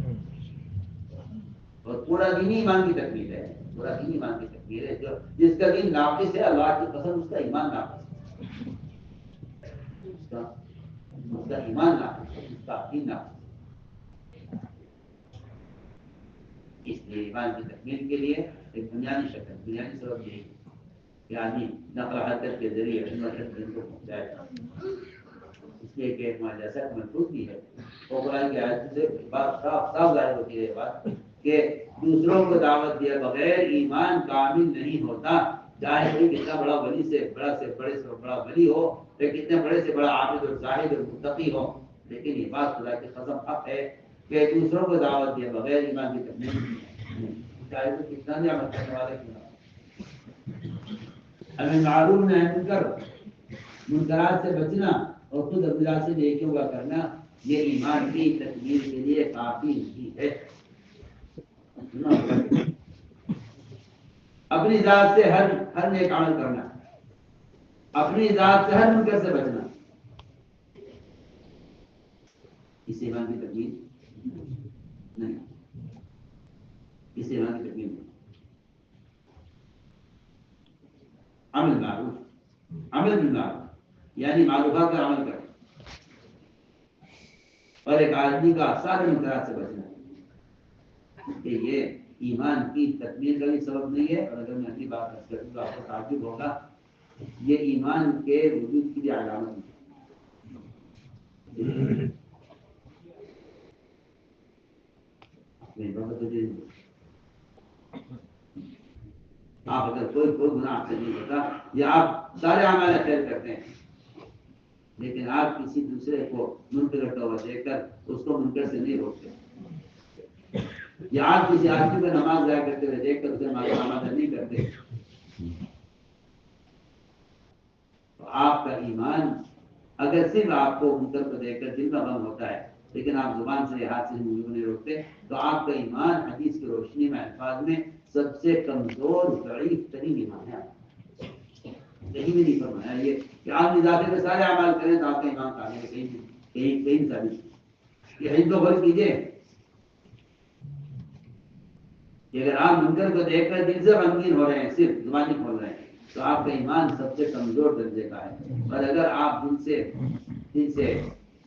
اور پورا دین ہی ایمان کی تکمیل ہے. پورا دین ایمان کی تکمیل ہے. جو جس کا دین ناقص ہے, اللہ کی قسم اس کا ایمان ناقص ہے, اس کا ایمان ناقص ہے, اس کا دین ناقص ہے. اس لیے ایمان کی تکمیل کے لیے ایک بنیادی شکل, بنیادی سبب یہی کہ آدمی نقل حرکت کے ذریعے دین کو پہنچائے. اس لیے کہ ایک جیسا محفوظ بھی ہے, اور قرآن کی آیت سے بات صاف ظاہر ہوتی ہے بات کہ دوسروں کو دعوت دیا بغیر ایمان کامل نہیں ہوتا. چاہے کوئی کتنا بڑا ولی سے بڑے سے بڑا ولی ہو, یا کتنے بڑے سے بڑا عابد اور زاہد اور متقی ہو, لیکن یہ بات خدا کی قسم حق ہے کہ دوسروں کو دعوت دیا بغیر ایمان کی تکمیل نہیں, چاہے وہ کتنا بھی عمل کرنے والے کیوں نہ. ہمیں معروف میں منکرات سے بچنا اور خود اللہ سے نیکیوں کا کرنا, یہ ایمان کی تکمیل کے لیے کافی نہیں ہے. اپنی ذات سے ہر نیک عمل کرنا, اپنی ذات سے ہر منکر سے بچنا, اس ایمان کی تکمیل نہیں, اس ایمان کی تکمیل نہیں. عمل بالمعروف یعنی معروفات کا عمل کرنا, اور ایک آدمی کا سارے منکرات سے بچنا, کہ یہ ایمان کی تکمیل کا بھی سبب نہیں ہے. اور اگر میں اپنی بات کروں تو آپ کو تعجب ہوگا, یہ ایمان کے وجود کی بھی علامت ہے. آپ اگر کوئی گناہ آپ سے نہیں ہوتا, یا آپ سارے اعمال خیر کرتے ہیں, لیکن آپ کسی دوسرے کو منکر کرتا ہوا دیکھ کر اس کو منکر سے نہیں روکتے, یا آپ کسی آدمی کو نماز ضائع کرتے ہوئے دیکھ کر اسے آمادہ نہیں کرتے, تو آپ کا ایمان اگر صرف آپ کو منکر کو دیکھ کر دل میں غم ہوتا ہے, لیکن آپ زبان سے ہاتھ سے منہ نہیں روکتے, تو آپ کا ایمان حدیث کی روشنی میں الفاظ میں سب سے کمزور ضعیف ترین ایمان ہے. کہیں بھی نہیں فرمایا یہ کہ آپ نظاتے میں سارے اعمال کریں تو آپ کا ایمان کامل ہے, کہیں ثابت. یہ حج کو فرض کیجیے, کہ اگر آپ منکر کو دیکھ کر دل سے غمگین ہو رہے ہیں، صرف زبانی کھول رہے ہیں، تو آپ کا ایمان سب سے کمزور درجے کا ہے. اور اگر آپ دل سے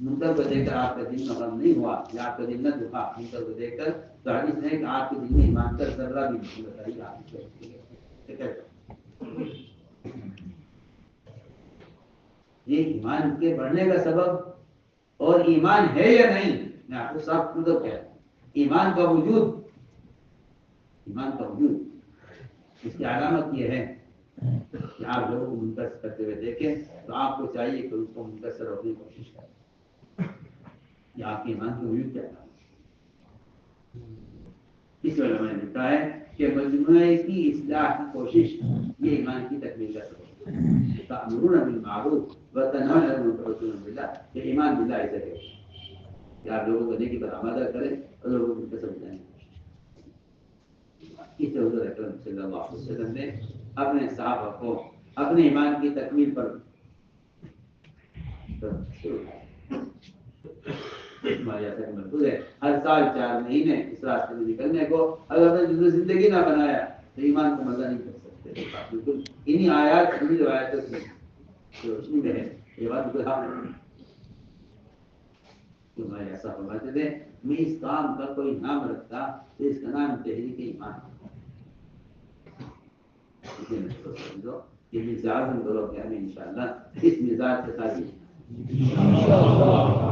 منکر کو دیکھ کر آپ کا دل میں غم نہیں ہوا یا آپ کا دل نہ دکھا منکر کو دیکھ کر، تو حدیث ہے کہ آپ کے دل میں ایمان کا ذرہ بھی نہیں. بتائیے آپ یہ ایمان کے بڑھنے کا سبب اور ایمان ہے یا نہیں، میں آپ کو صاف مطلب کیا ایمان کا وجود اس کی علامت یہ ہے کہ آپ لوگوں کو منکر کرتے ہوئے دیکھیں تو آپ کو چاہیے کہ اس کو منکر سے روکنے کی کوشش کریں. یہ آپ کے ایمان کی وجود کیا ہے. اس وجہ میں نے لکھا ہے کہ مجموعے کی اصلاح کی کوشش یہ ایمان کی تکمیل کا سبب ہے. تأمرون بالمعروف وتنهون عن المنکر وتؤمنون باللہ. یہ ایمان باللہ ایسے ہے کہ آپ لوگوں کو نیکی پر آمادہ کریں اور لوگوں کو سمجھائیں. اس حضور اکرم صلی اللہ علیہ وسلم نے اپنے صحابہ کو اپنے ایمان کی تکمیل پر محفوظ ہے. ہر سال 4 مہینے اس راستے میں نکلنے کو اگر اپنے دل زندگی نہ بنایا تو ایمان کو مزہ نہیں کر سکتے. بالکل انہی آیات انہی روایتوں کی روشنی میں ہے یہ بات بالکل حق ہے. تو میں ایسا فرماتے تھے میں اس کام کا کوئی نام رکھتا تو اس کا نام تحریک ایمان. یہ مزاج ہم کرو کہ ہمیں انشاءاللہ اس مزاج کے ساتھ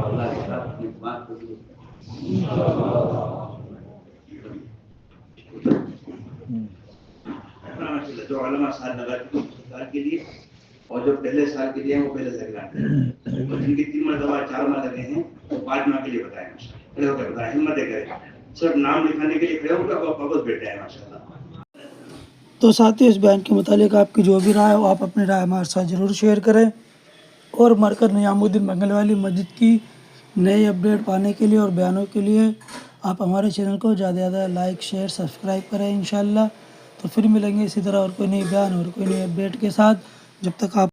اللہ کے ساتھ اپنی بات کو جو علماء سال لگا سال کے لیے اور جو پہلے سال کے لیے ہیں وہ پہلے سے لگاتے ہیں اور جن کی 3 مرتبہ 4 ماہ لگے ہیں وہ 5 ماہ کے لیے بتائیں. کھڑے ہو کے بتائیں ہمت کریں صرف نام لکھانے کے لیے کھڑے ہو کر واپس بیٹھے ہیں. ماشاء اللہ. تو ساتھی اس بیان کے متعلق آپ کی جو بھی رائے ہو آپ اپنی رائے ہمارے ساتھ ضرور شیئر کریں. اور مرکز نظام الدین بنگل والی مسجد کی نئی اپڈیٹ پانے کے لیے اور بیانوں کے لیے آپ ہمارے چینل کو زیادہ سے زیادہ لائک شیئر سبسکرائب کریں انشاءاللہ. تو پھر ملیں گے اسی طرح اور کوئی نئی بیان اور کوئی نئی اپڈیٹ کے ساتھ. جب تک آپ